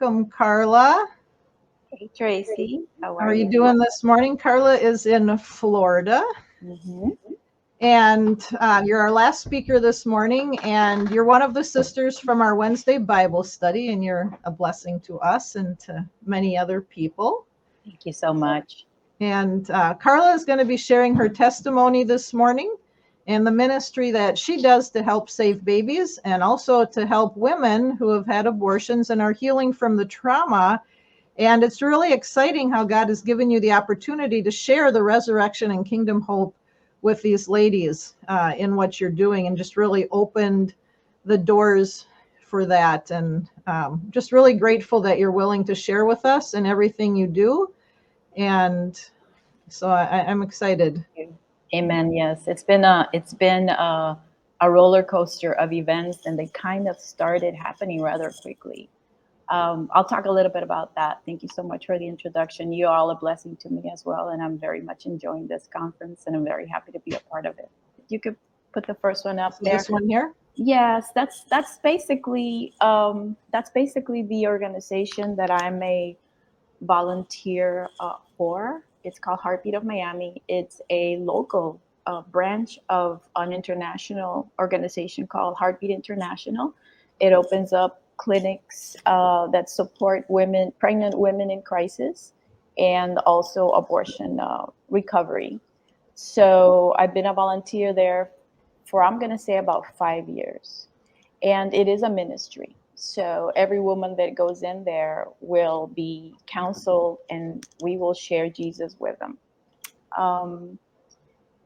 welcome, Carla. Hey, Tracy. How How are are you you? doing this morning? Carla is in Florida, Mm-hmm. and you're our last speaker this morning, and you're one of the sisters from our Wednesday Bible study, and you're a blessing to us and to many other people. Thank you so much. And Carla is going to be sharing her testimony this morning and the ministry that she does to help save babies and also to help women who have had abortions and are healing from the trauma. And it's really exciting how God has given you the opportunity to share the resurrection and kingdom hope with these ladies in what you're doing, and just really opened the doors for that. And just really grateful that you're willing to share with us and everything you do. And so I'm excited. Amen. Yes, it's been a roller coaster of events, and they kind of started happening rather quickly. I'll talk a little bit about that. Thank you so much for the introduction. You're all a blessing to me as well, and I'm very much enjoying this conference, and I'm very happy to be a part of it. You could put the first one up So there. this one here. Yes, that's basically the organization that I'm a volunteer for. It's called Heartbeat of Miami. It's a local branch of an international organization called Heartbeat International. It opens up clinics that support women, pregnant women in crisis, and also abortion recovery. So I've been a volunteer there for, I'm going to say, about 5 years. And it is a ministry. So every woman that goes in there will be counseled, and we will share Jesus with them. Um,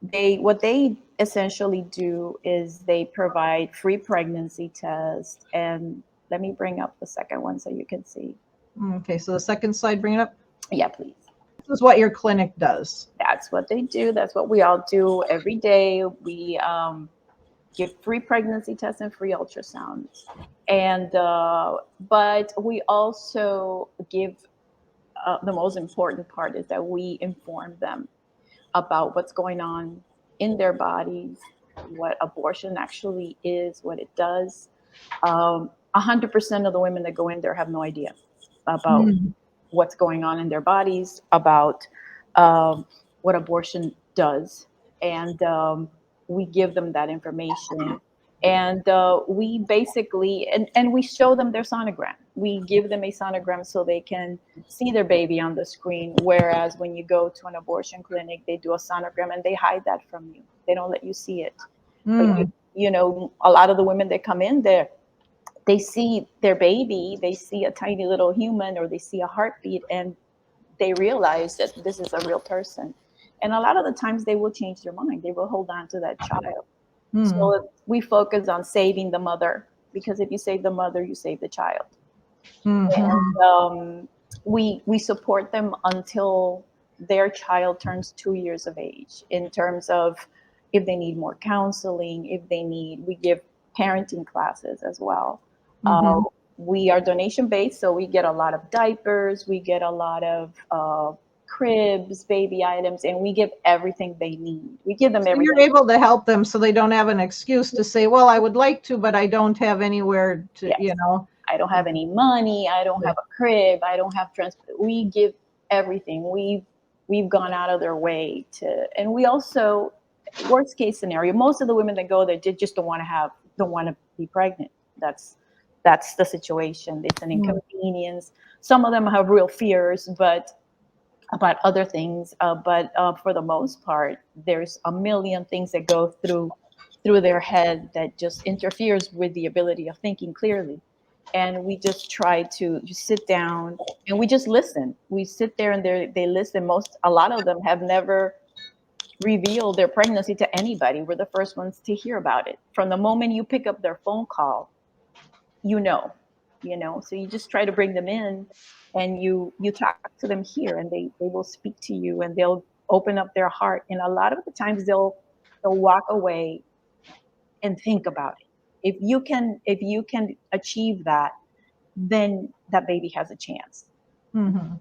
what they essentially do is they provide free pregnancy tests. And let me bring up the second one so you can see. Okay, so the second slide, bring it up. Yeah, please. This is what your clinic does. That's what they do. That's what we all do every day. We give free pregnancy tests and free ultrasounds. And but we also give, the most important part is that we inform them about what's going on in their bodies, what abortion actually is, what it does. 100% of the women that go in there have no idea about Mm. what's going on in their bodies, about um, what abortion does. And we give them that information. And we basically, and we show them their sonogram. We give them a sonogram so they can see their baby on the screen. Whereas when you go to an abortion clinic, they do a sonogram and they hide that from you. They don't let you see it. But Mm. a lot of the women that come in there, they see their baby, they see a tiny little human, or they see a heartbeat, and they realize that this is a real person. And a lot of the times they will change their mind. They will hold on to that child. Mm. So we focus on saving the mother, because if you save the mother, you save the child. Mm-hmm. And we support them until their child turns 2 years of age, in terms of if they need more counseling, if they need, we give parenting classes as well. Uh, Mm-hmm. we are donation based, so we get a lot of diapers, we get a lot of cribs, baby items, and we give everything they need. We give them So you're everything. able to help them so they don't have an excuse to say, well, I would like to, but I don't have anywhere to, Yes. I don't Yeah. have any money. I don't have a crib. I don't have transport. We give everything. We've gone out of their way to, and we also, worst case scenario, most of the women that go there just don't want to be pregnant. That's the situation. It's an Mm. inconvenience. Some of them have real fears, but about other things. But for the most part, there's a million things that go through their head that just interferes with the ability of thinking clearly. And we just try to just sit down and we just listen. We sit there and they listen. A lot of them have never revealed their pregnancy to anybody. We're the first ones to hear about it. From the moment you pick up their phone call, you know, so you just try to bring them in, and you talk to them here, and they will speak to you, and they'll open up their heart, and a lot of the times they'll walk away and think about it. If you can achieve that, then that baby has a chance. Mm-hmm.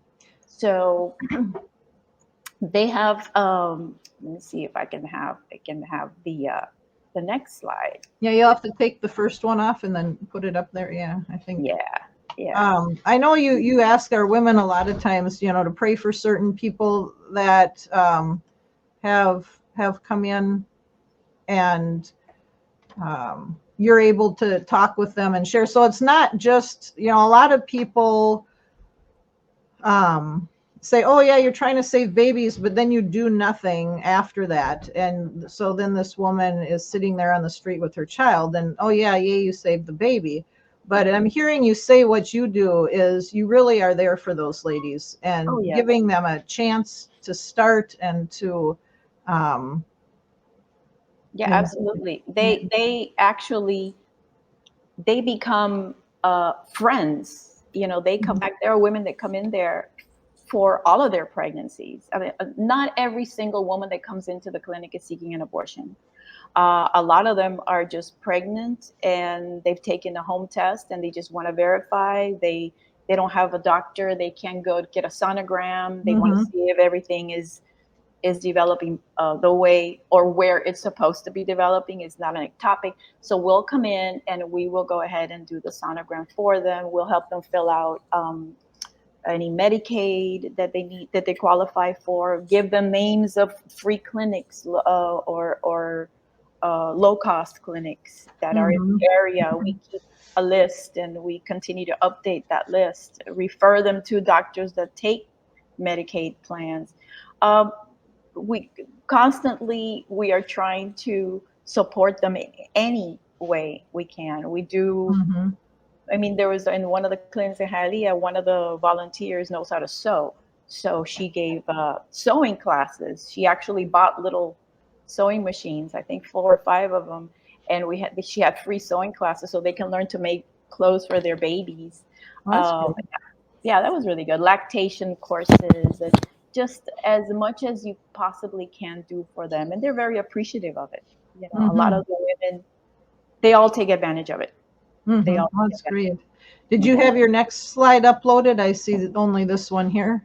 So they have, let me see if I can have the next slide. Yeah, you'll have to take the first one off and then put it up there. Yeah, I think. Yeah. Yeah. I know you ask our women a lot of times, to pray for certain people that have come in, and you're able to talk with them and share. So it's not just, a lot of people say, oh yeah, you're trying to save babies, but then you do nothing after that. And so then this woman is sitting there on the street with her child, and oh yeah, you saved the baby. But I'm hearing you say what you do is you really are there for those ladies and Oh, yes. giving them a chance to start and to Yeah, and absolutely. They actually they become friends. They come back. There are women that come in there for all of their pregnancies. I mean, not every single woman that comes into the clinic is seeking an abortion. A lot of them are just pregnant and they've taken a home test and they just want to verify. They don't have a doctor. They can't go get a sonogram. They want to Mhm. see if everything is developing the way or where it's supposed to be developing. Is not an ectopic. So we'll come in and we will go ahead and do the sonogram for them. We'll help them fill out any Medicaid that they need, that they qualify for. Give them names of free clinics or low cost clinics that are in Mhm. the area. We keep a list and we continue to update that list. Refer them to doctors that take Medicaid plans. Um, we constantly we are trying to support them in any way we can. We do. Mhm. I mean, there was in one of the clinics in Hialeah, one of the volunteers knows how to sew. So she gave sewing classes. She actually bought little sewing machines, I think 4 or 5 of them, and she had free sewing classes so they can learn to make clothes for their babies. Well, that's Um, good. yeah, that was really good. Lactation courses and just as much as you possibly can do for them, and they're very appreciative of it. A lot Mhm. of the women, they all take advantage of it. They Mhm. all Well, take that's advantage. great. Did you Yeah. have your next slide uploaded? I see that only this one here.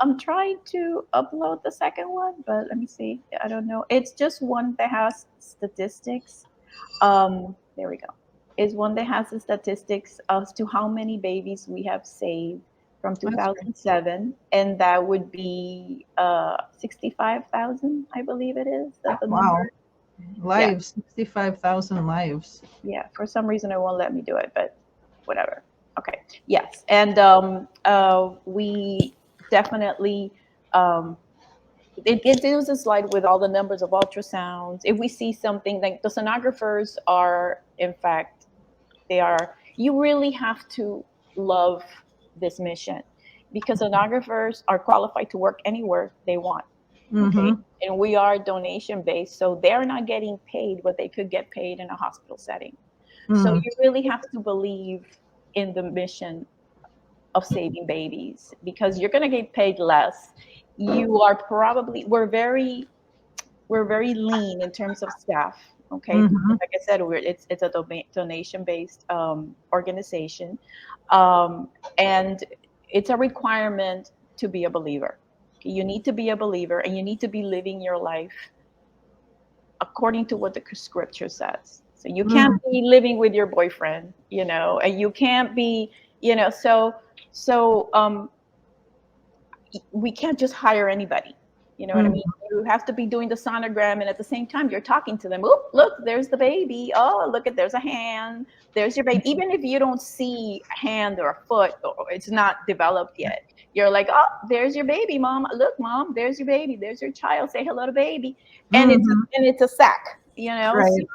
I'm trying to upload the second one, but let me see. I don't know. It's just one that has statistics. There we go. Is one that has the statistics as to how many babies we have saved from That's great. 2007, and that would be 65,000, I believe it is. The Wow. number. Yeah, Lives, 65,000 lives. yeah. For some reason, it won't let me do it, but whatever. Okay. Yes, and we definitely. Um, it gives a slide with all the numbers of ultrasounds. If we see something like the sonographers are, in fact, you really have to love this mission because sonographers are qualified to work anywhere they want. Okay. Mhm. And we are donation based, so they're not getting paid what they could get paid in a hospital setting. So Mm. you really have to believe in the mission of saving babies because you're going to get paid less. You are probably we're very lean in terms of staff. Okay, because Mhm. like I said, it's a donation based organization, and it's a requirement to be a believer. You need to be a believer, and you need to be living your life according to what the scripture says. So you can't Mm. be living with your boyfriend, and you can't be, so we can't just hire anybody. You know what I Mm. mean? You have to be doing the sonogram, and at the same time, you're talking to them. Oh, look, there's the baby. Oh, look at there's a hand. There's your baby. Even if you don't see a hand or a foot, or it's not developed yet, you're like, oh, there's your baby, mom. Look, mom, there's your baby. There's your child. Say hello to baby. And it's Mhm. and it's a sack. You know, Right.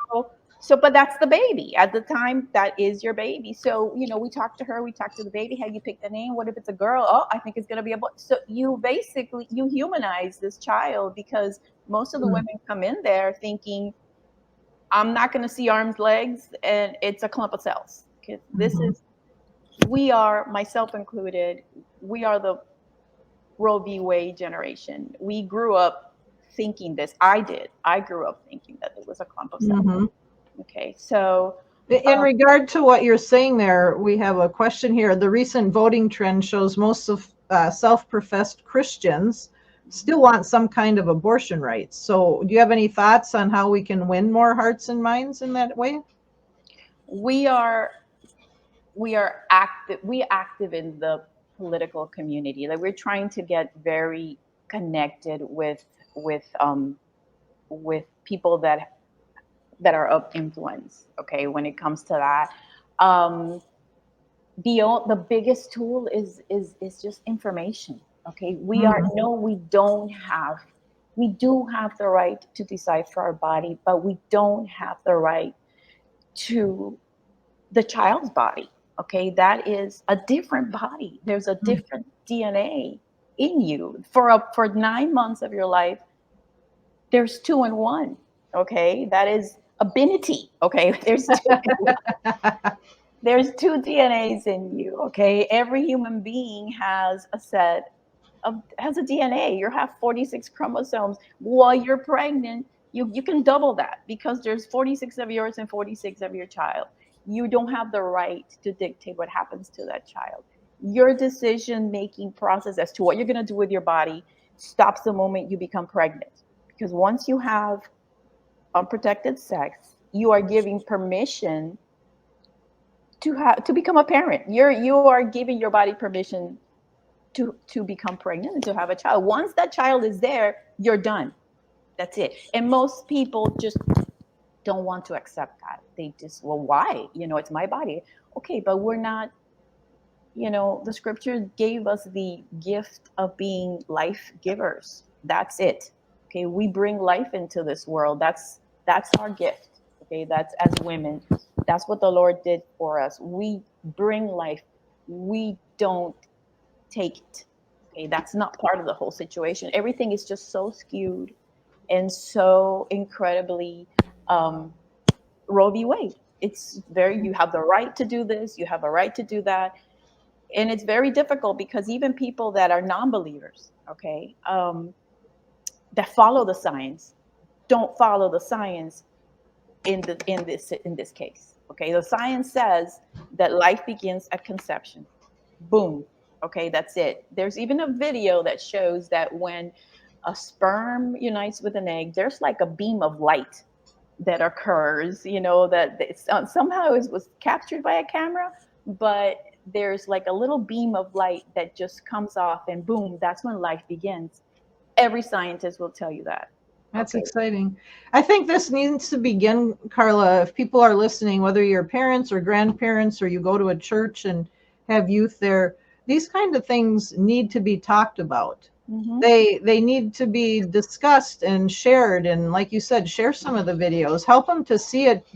but that's the baby. At the time, that is your baby. So, we talk to her, we talk to the baby. Have you picked a name? What if it's a girl? Oh, I think it's gonna be a boy. So you humanize this child because most of the Mm. women come in there thinking, I'm not gonna see arms, legs, and it's a clump of cells. 'Cause Mhm. we are, myself included, we are the Roe v. Wade generation. We grew up thinking this. I did. I grew up thinking that it was a clump of cells. Mhm. Okay, so In regard to what you're saying there, we have a question here. The recent voting trend shows most of self-professed Christians still want some kind of abortion rights. So, do you have any thoughts on how we can win more hearts and minds in that way? we are we active in the political community. Like we're trying to get very connected with people that are of influence. Okay, when it comes to that, um, the biggest tool is just information. Okay, Mhm. we do have the right to decide for our body, but we don't have the right to the child's body. Okay, that is a different body. There's a Mm. different DNA in you. For 9 months of your life, there's two in one. Okay, that is ability. Okay, there's two DNAs in you. Okay, every human being has a DNA. You have 46 chromosomes. While you're pregnant, you can double that because there's 46 of yours and 46 of your child. You don't have the right to dictate what happens to that child. Your decision making process as to what you're going to do with your body stops the moment you become pregnant. Because once you have unprotected sex, you are giving permission to become a parent. You are giving your body permission to become pregnant and to have a child. Once that child is there, you're done. That's it. And most people just don't want to accept that. They just, well, why? It's my body. Okay, but we're not, the scripture gave us the gift of being life givers. That's it. Okay, we bring life into this world. That's our gift. Okay, that's as women. That's what the Lord did for us. We bring life. We don't take it. Okay, that's not part of the whole situation. Everything is just so skewed and so incredibly um, Roe v. Wade. It's very, you have the right to do this, you have a right to do that. And it's very difficult because even people that are non believers, okay, that follow the science, don't follow the science in this case. Okay, the science says that life begins at conception. Boom. Okay, that's it. There's even a video that shows that when a sperm unites with an egg, there's like a beam of light that occurs. That somehow it was captured by a camera, but there's like a little beam of light that just comes off, and boom, that's when life begins. Every scientist will tell you that. That's Okay. exciting. I think this needs to begin, Carla, if people are listening, whether you're parents or grandparents or you go to a church and have youth there, these kind of things need to be talked about. Mm-hmm. They need to be discussed and shared, and like you said, share some of the videos, help them to see it.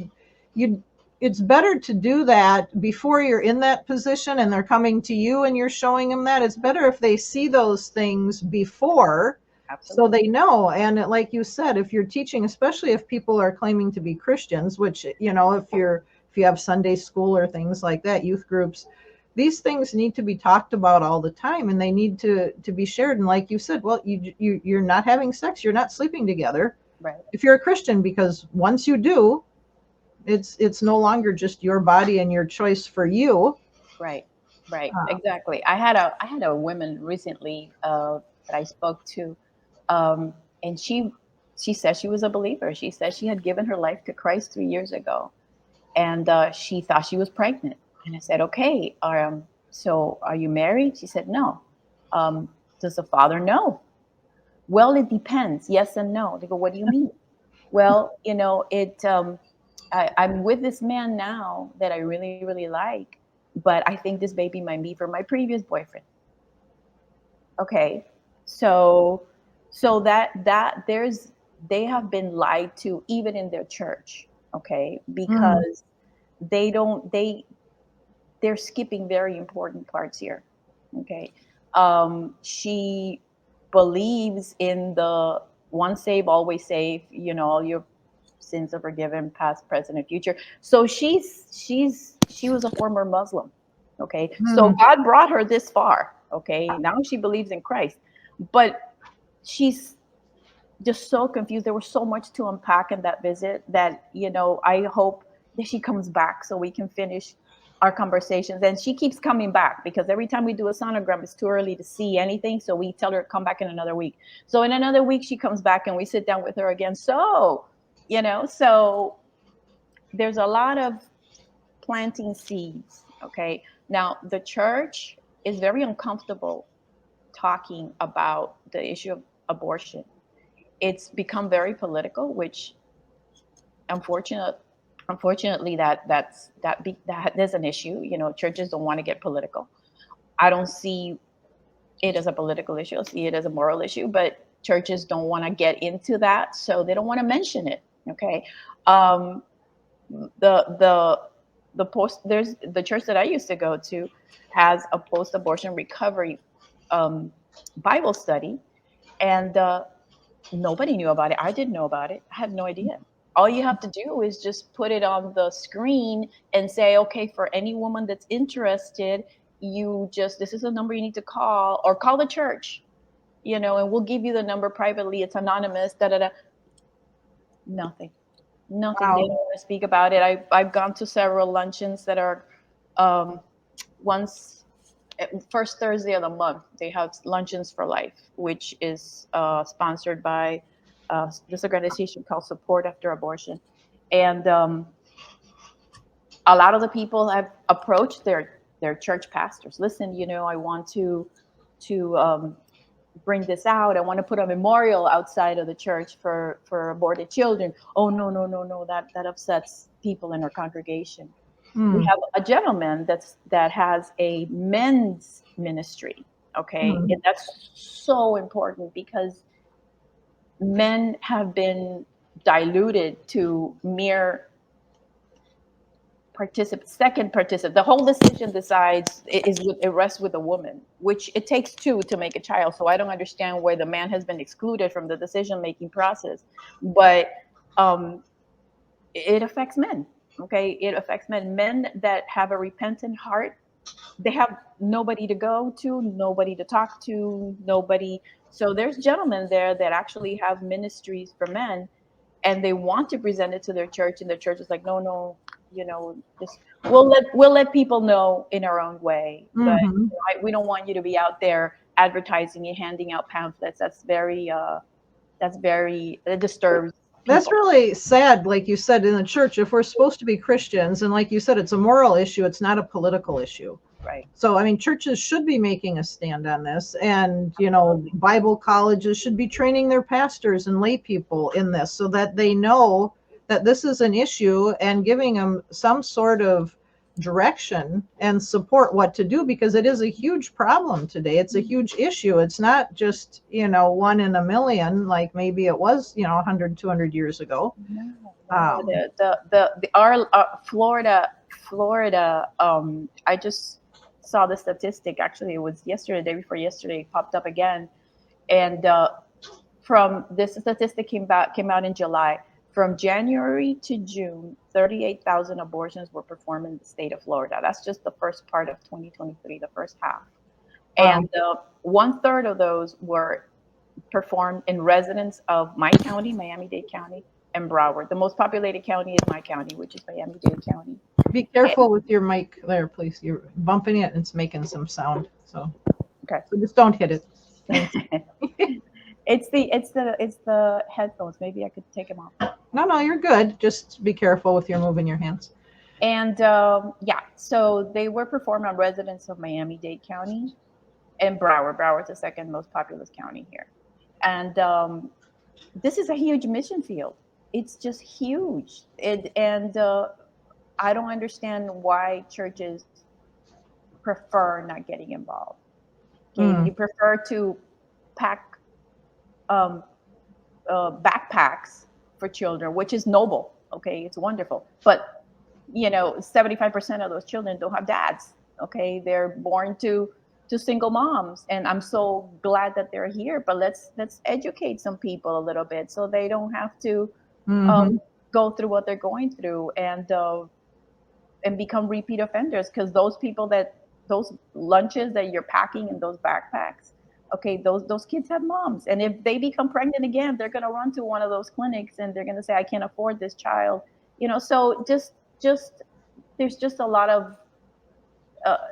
You It's better to do that before you're in that position and they're coming to you and you're showing them that. It's better if they see those things before so Absolutely. they know. And like you said, if you're teaching, especially if people are claiming to be Christians, which, if you have Sunday school or things like that, youth groups, these things need to be talked about all the time, and they need to be shared. And like you said, well, you're not having sex, you're not sleeping together Right. if you're a Christian, because once you do, it's no longer just your body and your choice for you. Right, right, uh, exactly. I had a woman recently that I spoke to, um, and she said she was a believer. She said she had given her life to Christ 3 years ago, and she thought she was pregnant. And I said, okay, so are you married? She said, no. Does the father know? Well, it depends. Yes and no. They go, what do you mean? Well, I'm with this man now that I really, really like, but I think this baby might be for my previous boyfriend. Okay. So, so that they have been lied to even in their church. Okay. mm, Because they don't, they're skipping very important parts here. Okay. She believes in the once saved, always saved, all your sins are forgiven, past, present, and future. So she was a former Muslim. Okay. So mm, God brought her this far. Okay. Now she believes in Christ. But she's just so confused. There was so much to unpack in that visit that, I hope that she comes back so we can finish our conversations. And she keeps coming back because every time we do a sonogram, it's too early to see anything. So we tell her, come back in another week. So in another week, she comes back and we sit down with her again. So there's a lot of planting seeds Okay. Now, the church is very uncomfortable talking about the issue of abortion. It's become very political, which unfortunate, unfortunately, that is an issue. You know, churches don't want to get political. I don't see it as a political issue. I see it as a moral issue, but churches don't want to get into that, so they don't want to mention it. Okay. Um, the the post there's the church that I used to go to has a post-abortion recovery um, Bible study, and nobody knew about it. I didn't know about it. I had no idea. All you have to do is just put it on the screen and say, okay, for any woman that's interested, you just this is a number you need to call, or call the church, you know, and we'll give you the number privately. It's anonymous. Da da da. Nothing. Nothing. They don't Wow. want to speak about it. I've gone to several luncheons that are um, once first Thursday of the month. They have luncheons for life, which is sponsored by this organization called Support After Abortion, and a lot of the people have approached their church pastors. Listen, you know, I want to bring this out. I want to put a memorial outside of the church for aborted children. Oh no, no, no, no, that upsets people in our congregation. We Mm, have a gentleman that has a men's ministry. Okay, mm. and that's so important because men have been diluted to mere participant, second participant. The whole decision decides it rests with a woman, which it takes two to make a child. So I don't understand why the man has been excluded from the decision making process. But um, it affects men. Okay, it affects men. Men that have a repentant heart, they have nobody to go to, nobody to talk to, nobody. So there's gentlemen there that actually have ministries for men, and they want to present it to their church, and the church is like, no, no, you know, just we'll let people know in our own way, but Mhm. we don't want you to be out there advertising and handing out pamphlets. That's very it disturbs That's people. really sad, like you said, in the church, if we're supposed to be Christians, and like you said, it's a moral issue, it's not a political issue. Right. So, I mean, churches should be making a stand on this, and, Absolutely. Bible colleges should be training their pastors and lay people in this so that they know that this is an issue and giving them some sort of direction and support what to do because it is a huge problem today. It's a huge issue. It's not just, one in a million like maybe it was, 100, 200 years ago. No, no. Um, The our Florida. I just saw the statistic. Actually, it was yesterday, day before yesterday, it popped up again, and from this statistic came out in July. From January to June, 38,000 abortions were performed in the state of Florida. That's just the first part of 2023, the first half. wow. And one third of those were performed in residents of my county, Miami-Dade County, and Broward. The most populated county is my county, which is Miami-Dade County. Be careful with your mic there, please. You're bumping it and it's making some sound. Okay. So just don't hit it. Thanks. It's the headphones. Maybe I could take them off. No, you're good. Just be careful with your moving your hands. And yeah, so they were performed on residents of Miami-Dade County and Broward. Broward's the second most populous county here. And this is a huge mission field. It's just huge. And I don't understand why churches prefer not getting involved. Okay, they Mm, prefer to pack um, backpacks for children, which is noble. Okay, it's wonderful. But 75% of those children don't have dads. Okay, they're born to single moms, and I'm so glad that they're here. But let's educate some people a little bit so they don't have to hmm. um, go through what they're going through and become repeat offenders. Because those lunches that you're packing in those backpacks, okay, those kids have moms, and if they become pregnant again, they're going to run to one of those clinics and they're going to say, I can't afford this child. So just there's just a lot of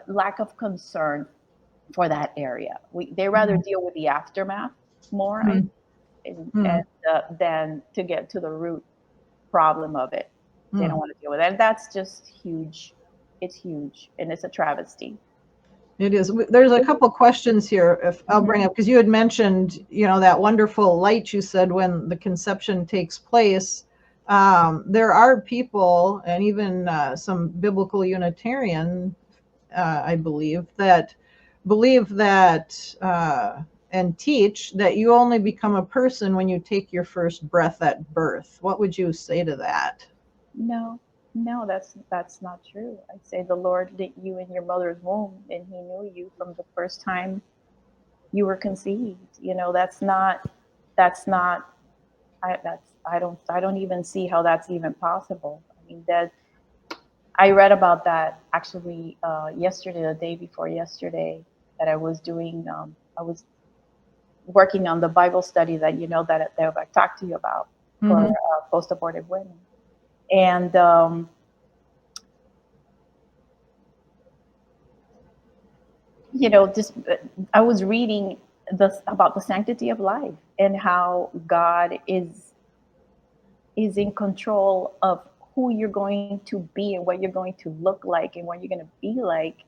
lack of concern for that area. They rather Mm, deal with the aftermath more, mm, mm, than to get to the root problem of it. They don't mm. want to deal with that. And that's just huge. It's huge, and it's a travesty. It is. There's a couple questions here, if I'll bring up, because you had mentioned, that wonderful light you said when the conception takes place. There are people, and even some biblical Unitarian, I believe that and teach that you only become a person when you take your first breath at birth. What would you say to that? No, no, that's not true. I'd say the Lord knit you in your mother's womb, and He knew you from the first time you were conceived. That's not. I don't even see how that's even possible. I mean, that I read about that actually yesterday, the day before yesterday, that I was doing. I was working on the Bible study that I talked to you about for Mm-hmm. post-abortive women, and just I was reading this about the sanctity of life and how God is in control of who you're going to be and what you're going to look like and what you're going to be like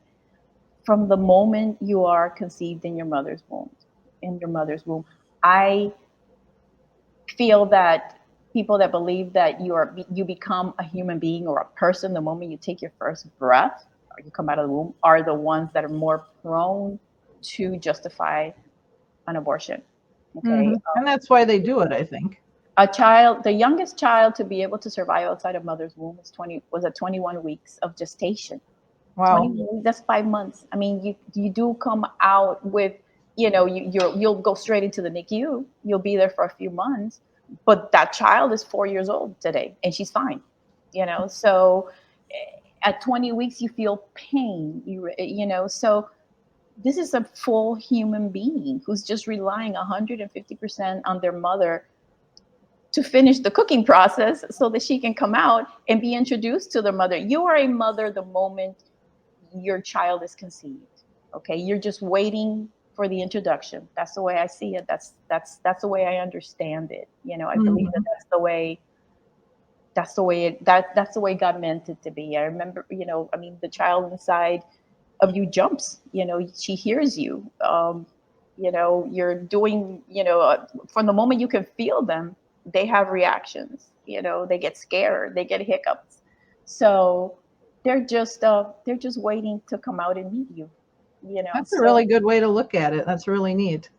from the moment you are conceived in your mother's womb. In your mother's womb, I feel that people that believe that you become a human being or a person the moment you take your first breath or you come out of the womb are the ones that are more prone to justify an abortion. Okay. Mm-hmm. And that's why they do it, I think. A child, the youngest child to be able to survive outside of mother's womb was at 21 weeks of gestation. Wow. 21 weeks, that's 5 months. I mean, you do come out with, you'll go straight into the NICU. You'll be there for a few months, but that child is 4 years old today, and she's fine. So at 20 weeks you feel pain. So this is a full human being who's just relying 150% on their mother to finish the cooking process so that she can come out and be introduced to the mother. You are a mother the moment your child is conceived. Okay, you're just waiting for the introduction. That's the way I see it. That's the way I understand it. I believe that Mm-hmm. that's the way God meant it to be. I remember, I mean, the child inside of you jumps. She hears you. You're doing. From the moment you can feel them, they have reactions. They get scared, they get hiccups. So they're just waiting to come out and meet you. That's a So really good way to look at it. That's really neat.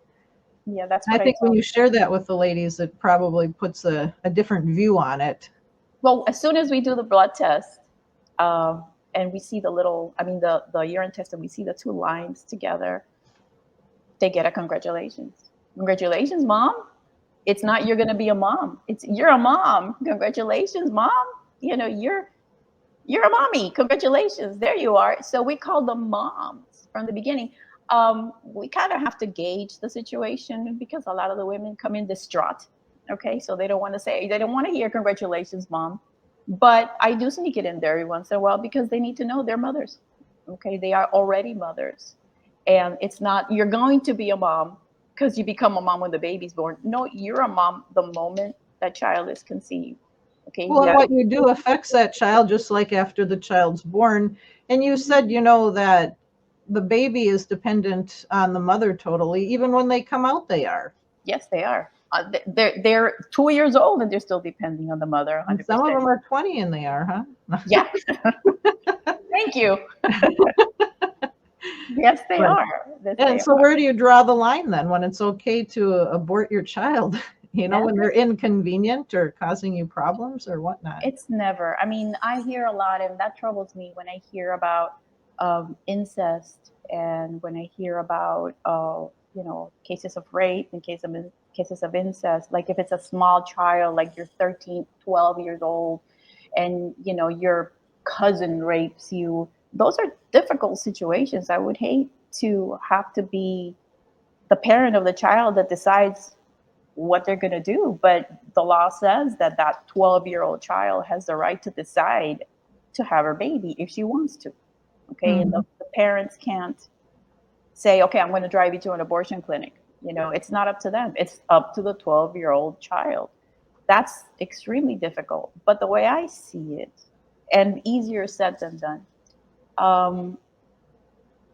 yeah, that's I what I think when tell. you share that with the ladies, it probably puts a different view on it. Well, as soon as we do the blood test, and we see the urine test, and we see the two lines together, they get a congratulations. Congratulations, mom. It's not you're going to be a mom. It's you're a mom. Congratulations, mom. You're a mommy. Congratulations. There you are. So we call them moms from the beginning. We kind of have to gauge the situation because a lot of the women come in distraught. Okay, so they don't want to hear congratulations, mom. But I do sneak it in there every once in a while because they need to know they're mothers. Okay, they are already mothers, and it's not you're going to be a mom because you become a mom when the baby's born. No, you're a mom the moment that child is conceived. Okay, Well, and yeah. what you do affects that child just like after the child's born. And you said, that the baby is dependent on the mother totally. Even when they come out, they are. Yes, they are. They're 2 years old and they're still depending on the mother And some of 100%. them are 20 and they are, huh? Yeah, thank you. Yes, they But, are. Yes, and they so are. where do you draw the line then when it's okay to abort your child? When Never. they're inconvenient or causing you problems or whatnot? It's never. I mean, I hear a lot, and that troubles me when I hear about incest and when I hear about cases of rape and cases of incest. Like if it's a small child, like you're 13, 12 years old, and your cousin rapes you. Those are difficult situations. I would hate to have to be the parent of the child that decides what they're going to do. But the law says that that 12-year-old child has the right to decide to have her baby if she wants to. Okay. And Hmm. the parents can't say, okay, I'm going to drive you to an abortion clinic. It's not up to them, it's up to the 12-year-old child. That's extremely difficult. But the way I see it, and easier said than done, Um,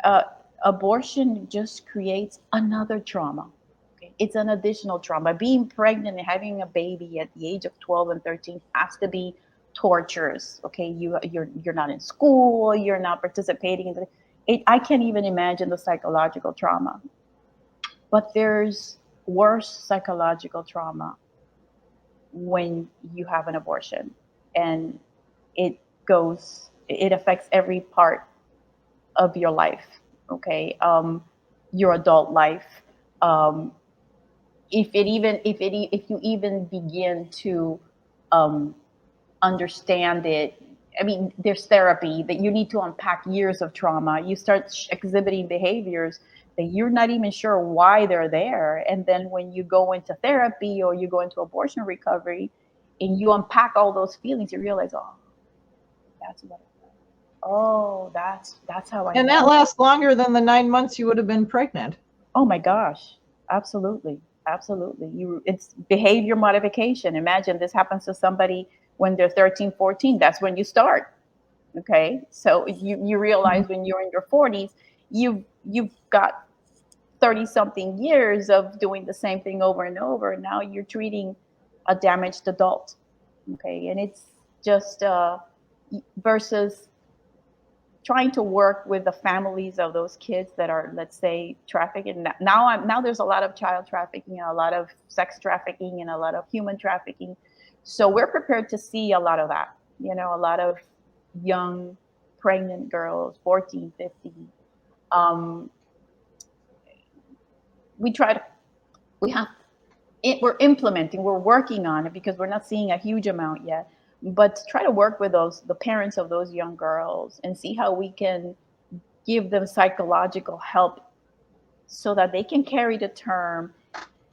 uh, Abortion just creates another trauma. Okay? It's an additional trauma. Being pregnant and having a baby at the age of 12 and 13 has to be torturous. Okay, you're not in school, you're not participating in I can't even imagine the psychological trauma. But there's worse psychological trauma when you have an abortion, and it affects every part of your life. Okay, your adult life. um, if you even begin to um, understand it, I mean, there's therapy that you need to unpack years of trauma. You start exhibiting behaviors that you're not even sure why they're there, and then when you go into therapy or you go into abortion recovery and you unpack all those feelings, you realize, oh, that's what oh, that's how I And that felt. lasts longer than the 9 months you would have been pregnant. Oh my gosh, absolutely, absolutely. It's behavior modification. Imagine this happens to somebody when they're 13, 14. That's when you start. Okay, so you realize when you're in your 40s, you've got 30 something years of doing the same thing over and over. Now you're treating a damaged adult. Okay, and it's just versus trying to work with the families of those kids that are, let's say, trafficked. And now there's a lot of child trafficking, a lot of sex trafficking, and a lot of human trafficking. So we're prepared to see a lot of that. A lot of young pregnant girls, 14, 15. Um, we try to we have we're implementing, we're working on it because we're not seeing a huge amount yet. But try to work with the parents of those young girls and see how we can give them psychological help so that they can carry the term,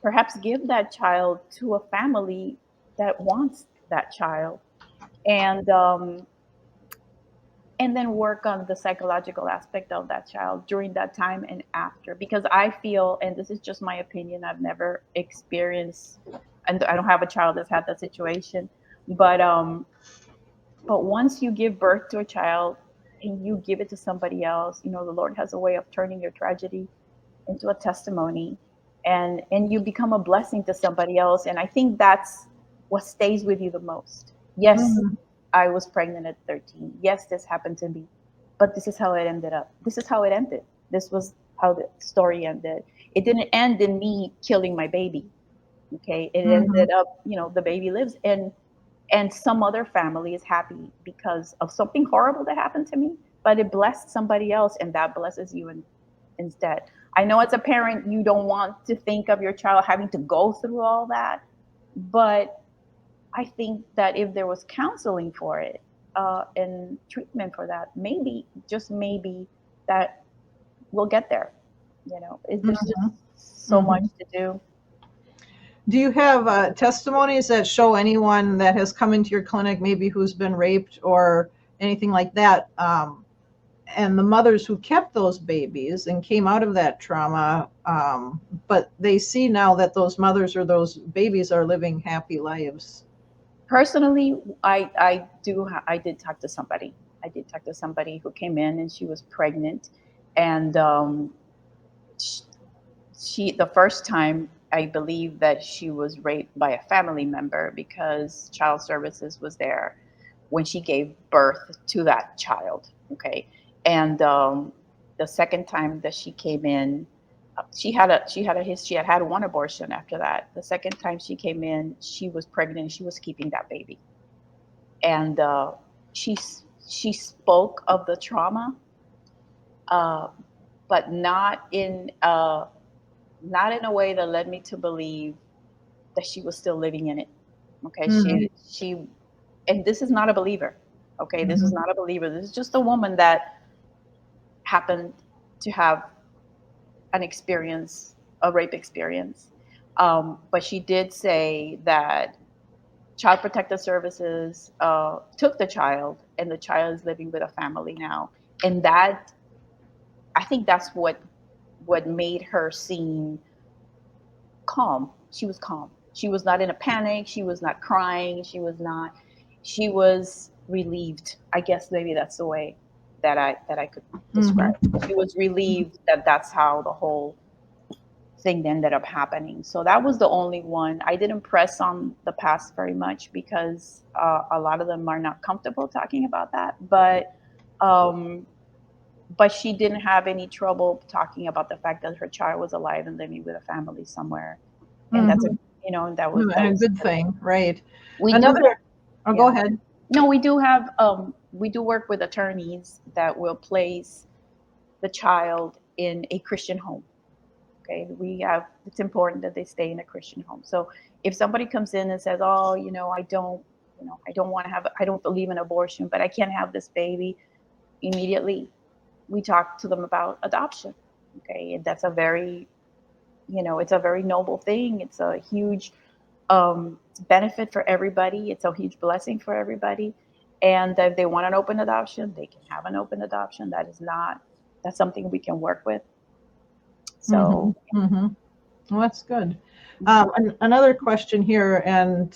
perhaps give that child to a family that wants that child, and um, and then work on the psychological aspect of that child during that time and after. Because I feel, and this is just my opinion, I've never experienced, and I don't have a child that's had that situation, but once you give birth to a child and you give it to somebody else, the Lord has a way of turning your tragedy into a testimony, and you become a blessing to somebody else. And I think that's what stays with you the most. Yes, Mhm. I was pregnant at 13. Yes, this happened to me, but this is how it ended up. This is how it ended. This was how the story ended. It didn't end in me killing my baby. Okay, it Mhm. ended up, the baby lives, and some other family is happy because of something horrible that happened to me, but it blessed somebody else, and that blesses you instead. I know as a parent, you don't want to think of your child having to go through all that, but I think that if there was counseling for it, and treatment for that, maybe, just maybe, that we'll get there. There's just Mhm. so much Mhm. to do. Do you have testimonies that show anyone that has come into your clinic, maybe who's been raped or anything like that, and the mothers who kept those babies and came out of that trauma, but they see now that those mothers or those babies are living happy lives? Personally, I did talk to somebody. I did talk to somebody who came in and she was pregnant, and she, the first time, I believe that she was raped by a family member because child services was there when she gave birth to that child. Okay, and the second time that she came in, she had had one abortion after that. The second time she came in, she was pregnant and she was keeping that baby, and she spoke of the trauma, uh, but not in a way that led me to believe that she was still living in it. Okay, Mhm. and this is not a believer. Okay, this is Mhm. not a believer. This is just a woman that happened to have an experience, a rape experience. But she did say that Child Protective Services took the child, and the child is living with a family now. And that, I think that's what made her seem calm. She was calm. She was not in a panic. She was not crying. She was relieved. I guess maybe that's the way that I could describe. She was relieved that that's how the whole thing ended up happening. So that was the only one. I didn't press on the past very much because a lot of them are not comfortable talking about that. Um, but she didn't have any trouble talking about the fact that her child was alive and living with a family somewhere, and that's a Mhm. that A was good thing, right? we do have, Another, oh, go yeah. ahead. No, we do work with attorneys that will place the child in a Christian home. Okay, it's important that they stay in a Christian home. So if somebody comes in and says, oh, I don't want to have, I don't believe in abortion, but I can't have this baby, immediately we talk to them about adoption. Okay, and that's a very, it's a very noble thing. It's a huge benefit for everybody. It's a huge blessing for everybody. And if they want an open adoption, they can have an open adoption. That's something we can work with. Mm-hmm. So, Mm-hmm. Well, that's good. mhm. Another question here, and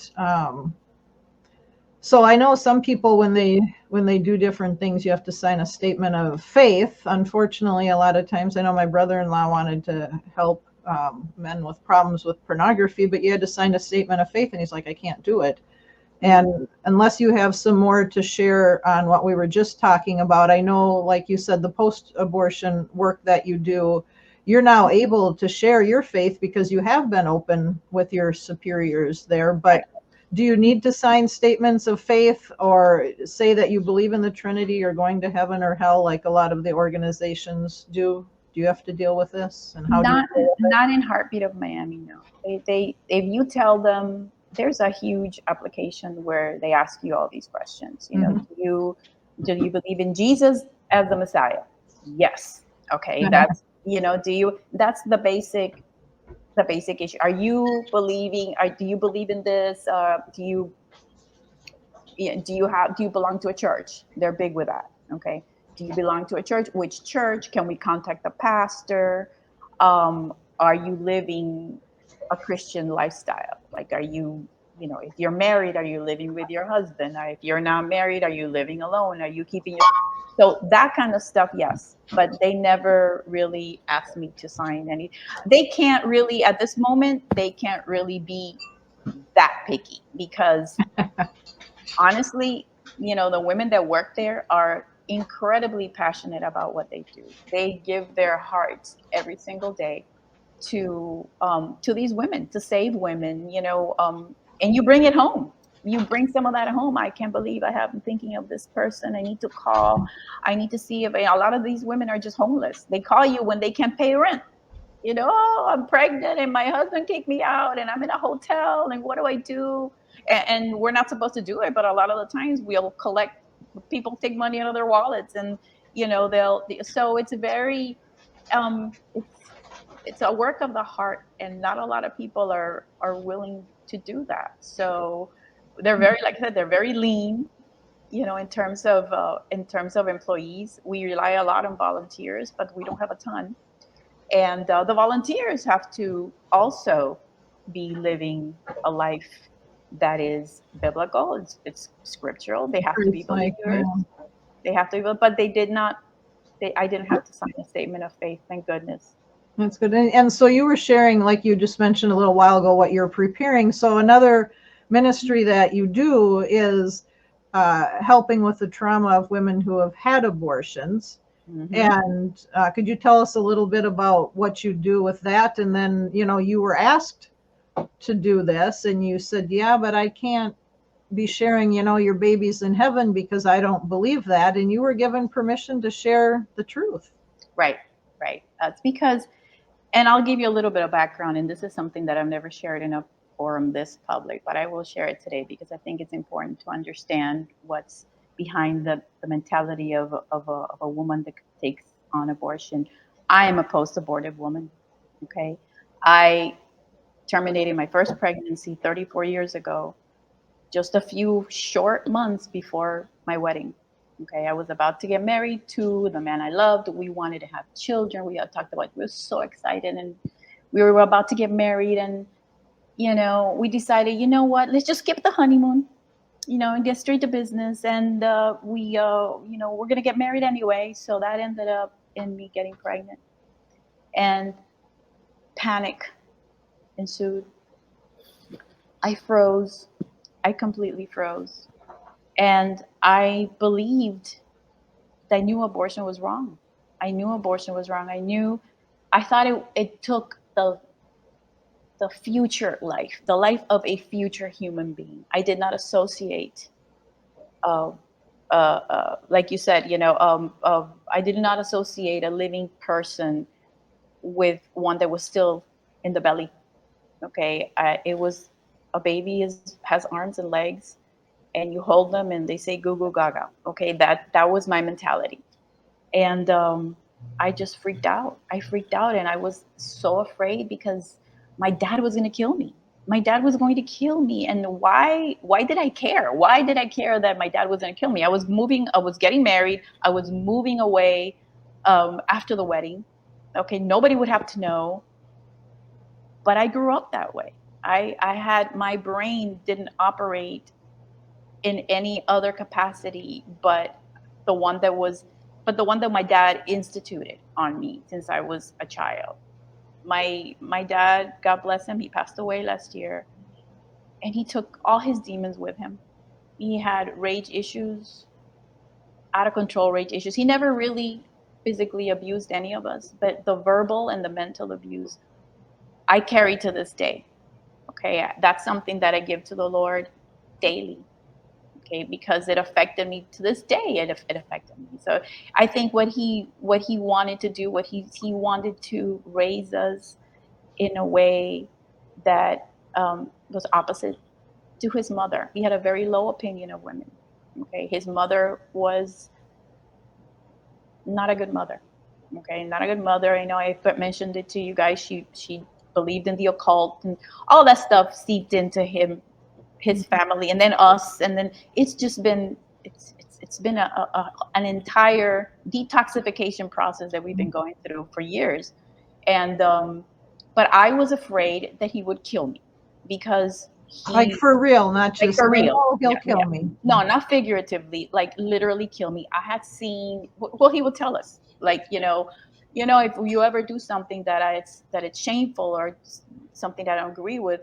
so I know some people when they do different things, you have to sign a statement of faith. Unfortunately, a lot of times, I know my brother-in-law wanted to help men with problems with pornography, but you had to sign a statement of faith, and he's like, I can't do it. And unless you have some more to share on what we were just talking about, I know, like you said, the post-abortion work that you do, you're now able to share your faith because you have been open with your superiors there. But do you need to sign statements of faith or say that you believe in the Trinity or going to heaven or hell like a lot of the organizations do? Do you have to deal with this? And how do you Not deal with it? not in Heartbeat of Miami, no. They if you tell them, there's a huge application where they ask you all these questions. Mhm. Do you believe in Jesus as the Messiah? Yes. Okay, do you that's the basic issue. Do you believe in this? Do you belong to a church? They're big with that. Okay. Do you belong to a church? Which church? Can we contact the pastor? Are you living a Christian lifestyle? Like, if you're married, are you living with your husband? Or if you're not married, are you living alone? Are you keeping your, so that kind of stuff, yes. But they never really asked me to sign any. They can't really, at this moment, they can't really be that picky because honestly, the women that work there are incredibly passionate about what they do. They give their hearts every single day to these women, to save women, and you bring it home. You bring some of that home. I can't believe I have been thinking of this person. I need to call. I need to see if a lot of these women are just homeless. They call you when they can't pay rent. Oh, I'm pregnant and my husband kicked me out and I'm in a hotel and what do I do? And we're not supposed to do it, but a lot of the times we'll collect, people take money out of their wallets and, so it's very, it's a work of the heart and not a lot of people are willing to do that. So they're very, like I said, they're very lean, in terms of employees. We rely a lot on volunteers, but we don't have a ton, and the volunteers have to also be living a life that is biblical. It's scriptural. They have to be It's like, yeah. believers. They have to be, but they did not. I didn't have to sign a statement of faith. Thank goodness. That's good. And so you were sharing, like you just mentioned a little while ago, what you're preparing. So another ministry that you do is helping with the trauma of women who have had abortions. Hmm. And could you tell us a little bit about what you do with that? And then, you were asked to do this and you said, yeah, but I can't be sharing, your babies in heaven because I don't believe that. And you were given permission to share the truth. Right, right. It's because, and I'll give you a little bit of background. And this is something that I've never shared in a forum this public, but I will share it today because I think it's important to understand what's behind the mentality of a woman that takes on abortion. I am a post-abortive woman. Okay. I terminated my first pregnancy 34 years ago, just a few short months before my wedding. Okay, I was about to get married to the man I loved. We wanted to have children. We had talked about, we were so excited, and we were about to get married. And we decided, you know what, let's just skip the honeymoon. and get straight to business. And we're gonna get married anyway. So that ended up in me getting pregnant, and panic ensued. I froze. I completely froze, and I believed that I knew abortion was wrong. I knew abortion was wrong. I thought it took the future life, the life of a future human being. I did not associate, uh, like you said, I did not associate a living person with one that was still in the belly. Okay, it was a baby has arms and legs, and you hold them and they say goo goo gaga. Okay, that was my mentality. And I just freaked out. I freaked out, and I was so afraid because my dad was going to kill me. My dad was going to kill me, and why did I care? Why did I care that my dad was going to kill me? I was moving. I was getting married. I was moving away after the wedding. Okay, nobody would have to know, but I grew up that way. I had my brain didn't operate in any other capacity the one that was the one that my dad instituted on me since I was a child. My dad, God bless him, he passed away last year, and he took all his demons with him. He had rage issues, out of control rage issues. He never really physically abused any of us, but the verbal and the mental abuse I carry to this day. Okay, that's something that I give to the Lord daily. Okay, because it affected me to this day. It affected me. So I think what he wanted to do, he wanted to raise us in a way that was opposite to his mother. He had a very low opinion of women. Okay, his mother was not a good mother. Okay, not a good mother. I know I mentioned it to you guys. She believed in the occult, and all that stuff seeped into his family, and then us, and then it's just been it's been an entire detoxification process that we've been going through for years. And but I was afraid that he would kill me because Like he for real, not like just, for real. oh, he'll Yeah, kill yeah. me. No, not figuratively, like literally kill me. I had seen, well, he would tell us, like, if you ever do something that it's shameful or something that I don't agree with,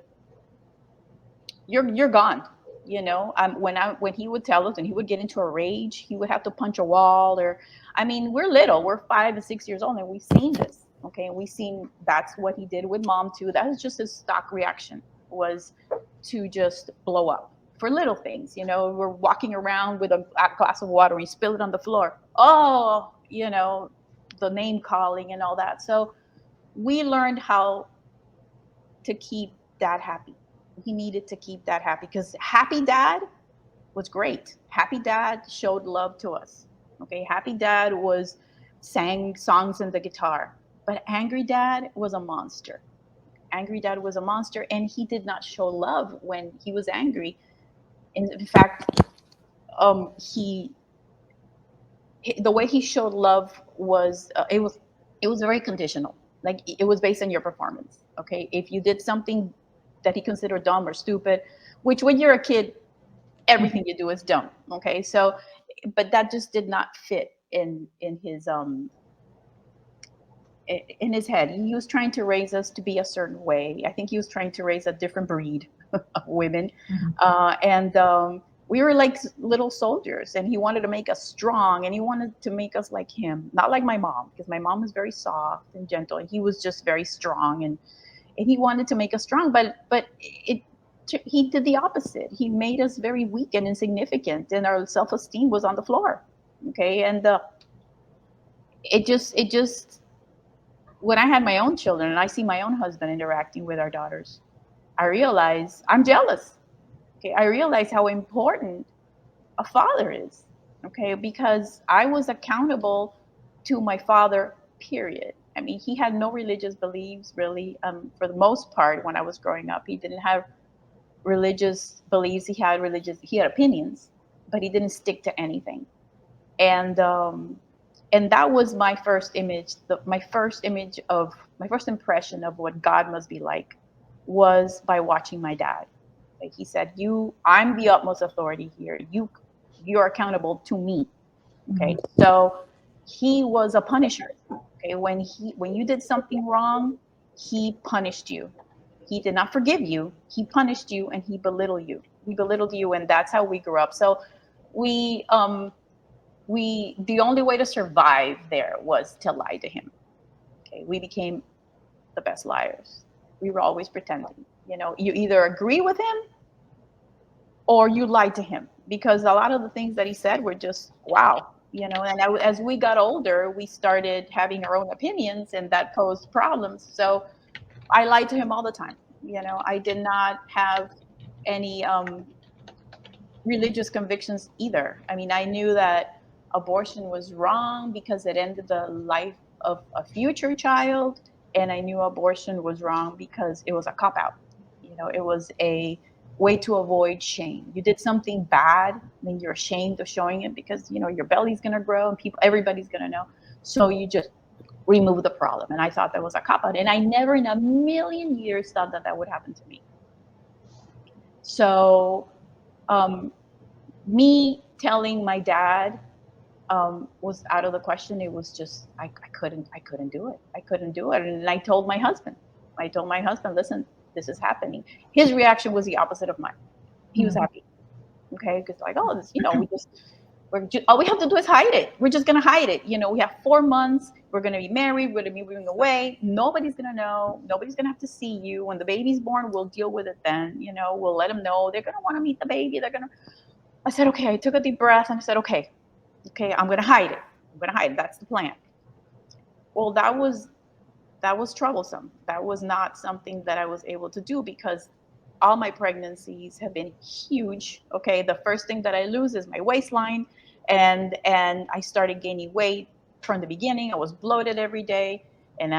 you're gone. When he would tell us and he would get into a rage, he would have to punch a wall. Or I mean, we're little, we're 5 and 6 years old, and we've seen this. Okay, and we've seen that's what he did with mom too. That was just his stock reaction, was to just blow up for little things. We're walking around with a glass of water, and you spill it on the floor. Oh, the name calling and all that. So we learned how to keep dad happy. He needed to keep dad happy because happy dad was great. Happy dad showed love to us. Okay, happy dad was sang songs in the guitar, but angry dad was a monster. Angry dad was a monster, and he did not show love when he was angry. In fact, he the way he showed love was it was very conditional. Like it was based on your performance. Okay, if you did something that he considered dumb or stupid, which when you're a kid, everything you do is dumb. Okay, so but that just did not fit in his head. He was trying to raise us to be a certain way. I think he was trying to raise a different breed of women, Mhm. and we were like little soldiers. And he wanted to make us strong, and he wanted to make us like him, not like my mom, because my mom was very soft and gentle, and he was just very strong. And he wanted to make us strong, but he did the opposite. He made us very weak and insignificant, and our self-esteem was on the floor. Okay, and it just when I had my own children and I see my own husband interacting with our daughters, I realize I'm jealous. Okay, I realize how important a father is. Okay, because I was accountable to my father. Period. I mean, he had no religious beliefs really. For the most part, when I was growing up, he didn't have religious beliefs. He had opinions, but he didn't stick to anything. And that was my first image. My first impression of what God must be like was by watching my dad. Like he said, I'm the utmost authority here. You're accountable to me. Okay. So he was a punisher. Okay. When you did something wrong, he punished you. He did not forgive you. He punished you and he belittled you. He belittled you, and that's how we grew up. So we the only way to survive there was to lie to him. Okay. We became the best liars. We were always pretending. You either agree with him or you lied to him, because a lot of the things that he said were just wow. And as we got older, we started having our own opinions, and that posed problems. So I lied to him all the time. I did not have any religious convictions either. I mean, I knew that abortion was wrong because it ended the life of a future child, and I knew abortion was wrong because it was a cop out. It was a way to avoid shame. You did something bad, then you're ashamed of showing it because your belly's gonna grow and everybody's gonna know. So you just remove the problem. And I thought that was a cop out, and I never in a million years thought that that would happen to me. So um, me telling my dad was out of the question. It was just I couldn't do it. I couldn't do it. And I told my husband. Listen, this is happening. His reaction was the opposite of mine. He was happy. Okay, because like, oh, this, all we have to do is hide it. We're just gonna hide it. We have 4 months. We're gonna be married. We're gonna be moving away. Nobody's gonna know. Nobody's gonna have to see you. When the baby's born, we'll deal with it then. We'll let them know. They're gonna want to meet the baby. I said, okay. I took a deep breath and I said, okay, I'm gonna hide it. That's the plan. Well, that was troublesome. That was not something that I was able to do because all my pregnancies have been huge. Okay, the first thing that I lose is my waistline, and I started gaining weight from the beginning. I was bloated every day, and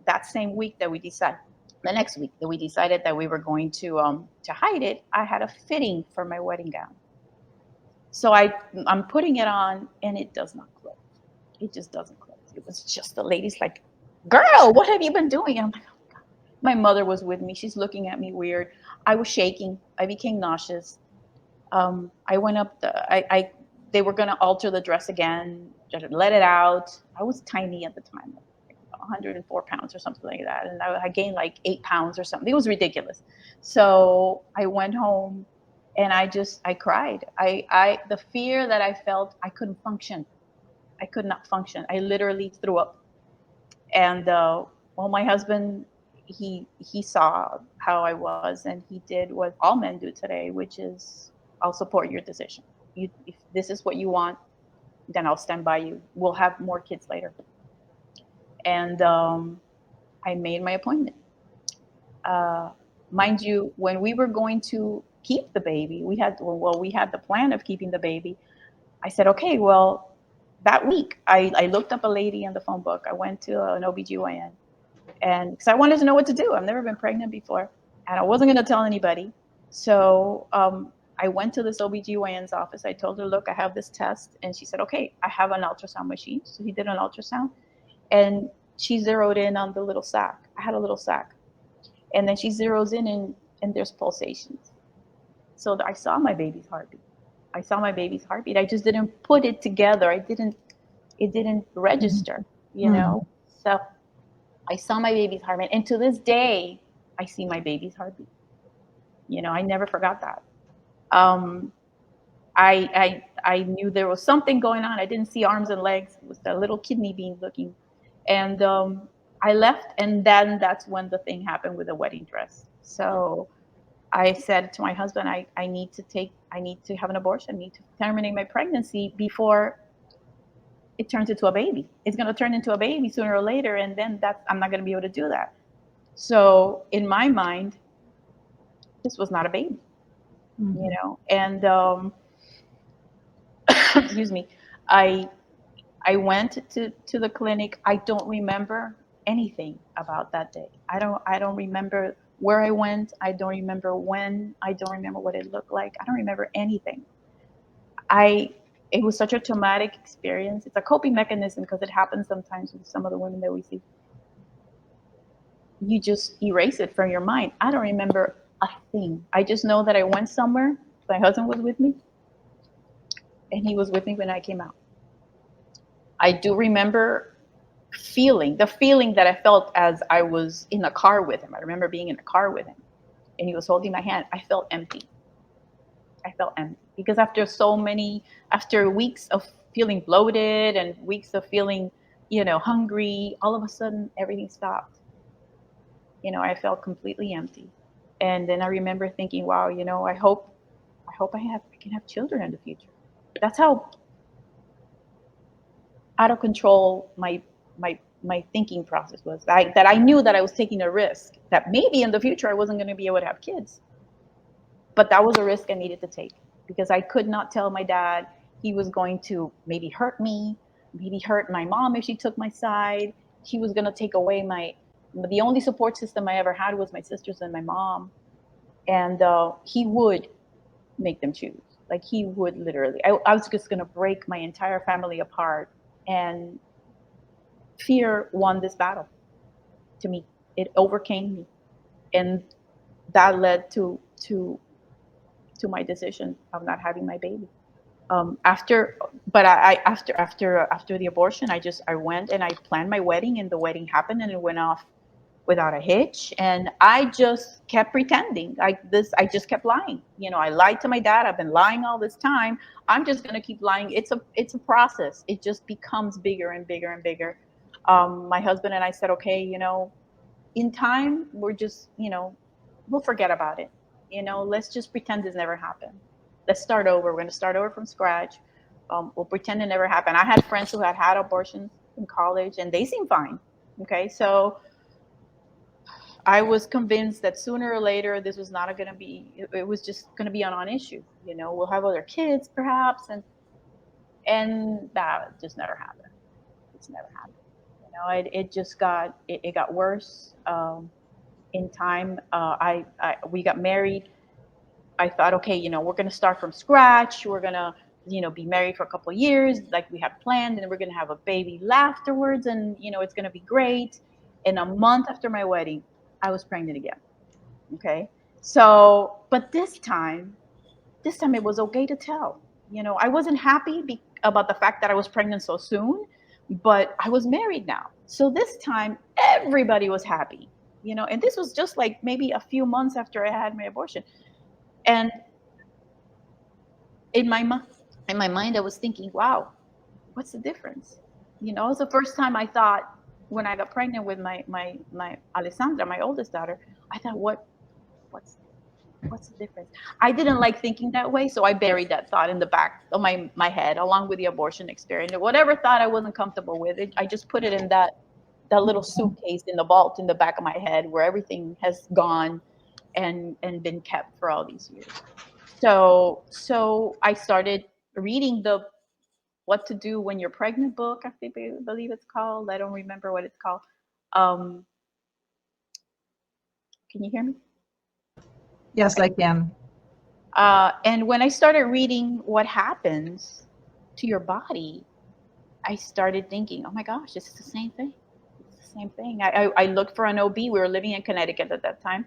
that same week that we decided, the next week that we decided that we were going to hide it, I had a fitting for my wedding gown. So I'm putting it on, and it does not close. It just doesn't close. It was just the ladies like, girl, what have you been doing? And I'm like, oh, God. My mother was with me. She's looking at me weird. I was shaking. I became nauseous. I went up. They were going to alter the dress again, just let it out. I was tiny at the time, like 104 pounds or something like that. And I gained like 8 pounds or something. It was ridiculous. So I went home and I cried. The fear that I felt, I couldn't function. I could not function. I literally threw up. And well, my husband, he saw how I was, and he did what all men do today, which is, I'll support your decision. If this is what you want, then I'll stand by you. We'll have more kids later. And I made my appointment. Uh, Mind you, when we were going to keep the baby, we had the plan of keeping the baby. I said, okay, well, that week I looked up a lady in the phone book. I went to an OBGYN, and because I wanted to know what to do. I've never been pregnant before, and I wasn't going to tell anybody. So I went to this OBGYN's office. I told her, look, I have this test. And she said, okay, I have an ultrasound machine. So he did an ultrasound, and she zeroed in on the little sac. I had a little sac. And then she zeroes in, and there's pulsations. So I saw my baby's heartbeat. I just didn't put it together. It didn't register, So I saw my baby's heartbeat. And to this day, I see my baby's heartbeat. I never forgot that. Um, I knew there was something going on. I didn't see arms and legs. It was the little kidney being looking. And I left, and then that's when the thing happened with the wedding dress. So I said to my husband, I need to have an abortion. I need to terminate my pregnancy before it turns into a baby. It's going to turn into a baby sooner or later, and then I'm not going to be able to do that. So in my mind, this was not a baby, And excuse me, I I went to the clinic. I don't remember anything about that day. I don't remember where I went. I don't remember when. I don't remember what it looked like. I don't remember anything. I It was such a traumatic experience. It's a coping mechanism because it happens sometimes with some of the women that we see. You just erase it from your mind. I don't remember a thing. I just know that I went somewhere. My husband was with me, and he was with me when I came out. I do remember feeling the feeling that I felt as I was in a car with him. I remember being in a car with him, and he was holding my hand. I felt empty. I felt empty because after weeks of feeling bloated and weeks of feeling, hungry, all of a sudden everything stopped. I felt completely empty. And then I remember thinking, wow, I hope I can have children in the future. That's how out of control my thinking process was. That I knew that I was taking a risk that maybe in the future I wasn't going to be able to have kids, but that was a risk I needed to take because I could not tell my dad he was going to maybe hurt me, maybe hurt my mom if she took my side. He was going to take away the only support system I ever had was my sisters and my mom, and he would make them choose. Like he would literally. I was just going to break my entire family apart, and fear won this battle to me. It overcame me, and that led to my decision of not having my baby. After, but after the abortion, I went and I planned my wedding, and the wedding happened, and it went off without a hitch. And I just kept pretending. I just kept lying. I lied to my dad. I've been lying all this time. I'm just gonna keep lying. It's a process. It just becomes bigger and bigger and bigger. My husband and I said, okay, in time, we'll forget about it. Let's just pretend this never happened. Let's start over. We're going to start over from scratch. We'll pretend it never happened. I had friends who had abortions in college, and they seemed fine. Okay, so I was convinced that sooner or later this was not going to be. It was just going to be a non-issue. We'll have other kids perhaps, and that just never happened. It's never happened. It just it got worse. In time, we got married. I thought, okay, we're going to start from scratch. We're going to, be married for a couple of years, like we had planned, and we're going to have a baby afterwards, and it's going to be great. And a month after my wedding, I was pregnant again. Okay, so but this time it was okay to tell. I wasn't happy about the fact that I was pregnant so soon, but I was married now, so this time everybody was happy. And this was just like maybe a few months after I had my abortion. And in my mind, I was thinking, wow, what's the difference? It was the first time I thought when I got pregnant with my Alessandra, my oldest daughter. I thought, what's what's the difference? I didn't like thinking that way, so I buried that thought in the back of my head, along with the abortion experience. Whatever thought I wasn't comfortable with, I just put it in that little suitcase in the vault in the back of my head, where everything has gone and been kept for all these years. So I started reading the What to Do When You're Pregnant book. I believe it's called. I don't remember what it's called. Um, can you hear me? Yes, I can. And when I started reading what happens to your body, I started thinking, oh my gosh, this is the same thing. It's the same thing. I looked for an OB. We were living in Connecticut at that time.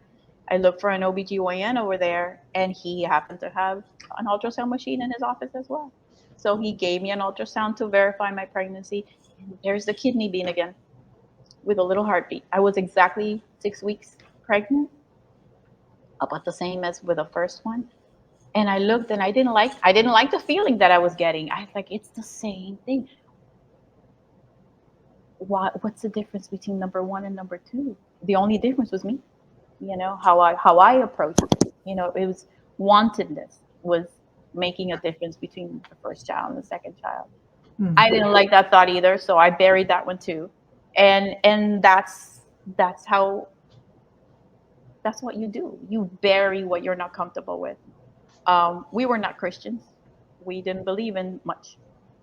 I looked for an OBGYN over there, and he happened to have an ultrasound machine in his office as well. So he gave me an ultrasound to verify my pregnancy. And there's the kidney bean again with a little heartbeat. I was exactly 6 weeks pregnant, about the same as with the first one. And I looked, and I didn't like the feeling that I was getting. I was like, it's the same thing. What's the difference between number one and number two? The only difference was me. How I approached it. It was wantedness was making a difference between the first child and the second child. Hmm. I didn't like that thought either, so I buried that one too. And that's how that's what you do. You bury what you're not comfortable with. We were not Christians. We didn't believe in much.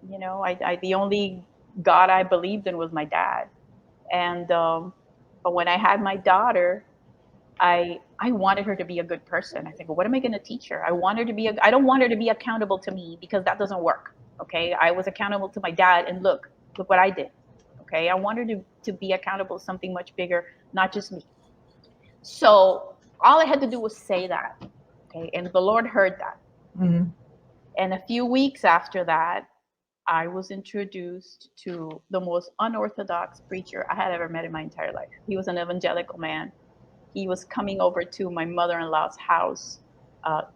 The only God I believed in was my dad. And but when I had my daughter, I wanted her to be a good person. I think, well, what am I going to teach her? I don't want her to be accountable to me, because that doesn't work. Okay, I was accountable to my dad, and look what I did. Okay, I want her to be accountable to something much bigger, not just me. So all I had to do was say that. Okay. And the Lord heard that. Mm. And a few weeks after that, I was introduced to the most unorthodox preacher I had ever met in my entire life. He was an evangelical man. He was coming over to my mother-in-law's house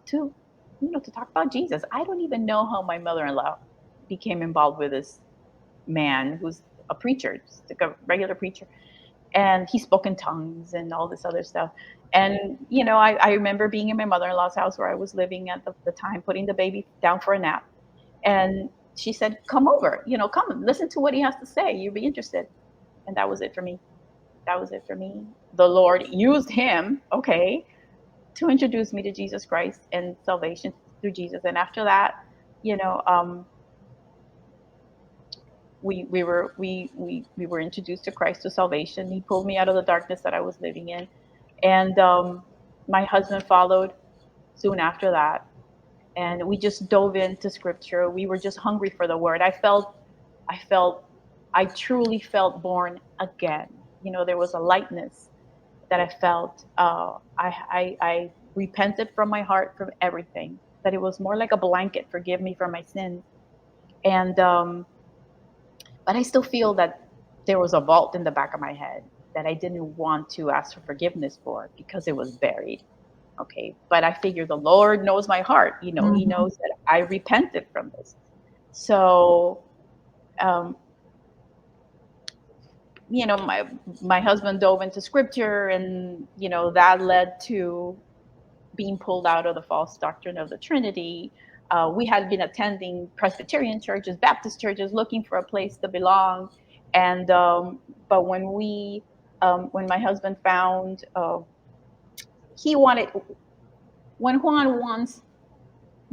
to talk about Jesus. I don't even know how my mother-in-law became involved with this man who's a preacher, just like a regular preacher. And he spoke in tongues and all this other stuff. And, I remember being in my mother-in-law's house where I was living at the time, putting the baby down for a nap. And she said, come over, come and listen to what he has to say. You'll be interested. And that was it for me. That was it for me. The Lord used him, okay, to introduce me to Jesus Christ and salvation through Jesus. And after that, we were introduced to Christ, to salvation. He pulled me out of the darkness that I was living in, and my husband followed soon after that. And we just dove into Scripture. We were just hungry for the Word. I felt, I truly felt born again. There was a lightness that I felt. I repented from my heart from everything. That it was more like a blanket. Forgive me for my sins. And but I still feel that there was a vault in the back of my head that I didn't want to ask for forgiveness for because it was buried. Okay. But I figure the Lord knows my heart. He Mhm. knows that I repented from this. So, um, my husband dove into Scripture, and, that led to being pulled out of the false doctrine of the Trinity. We had been attending Presbyterian churches, Baptist churches, looking for a place to belong. And but when my husband found, he wanted, when Juan wants,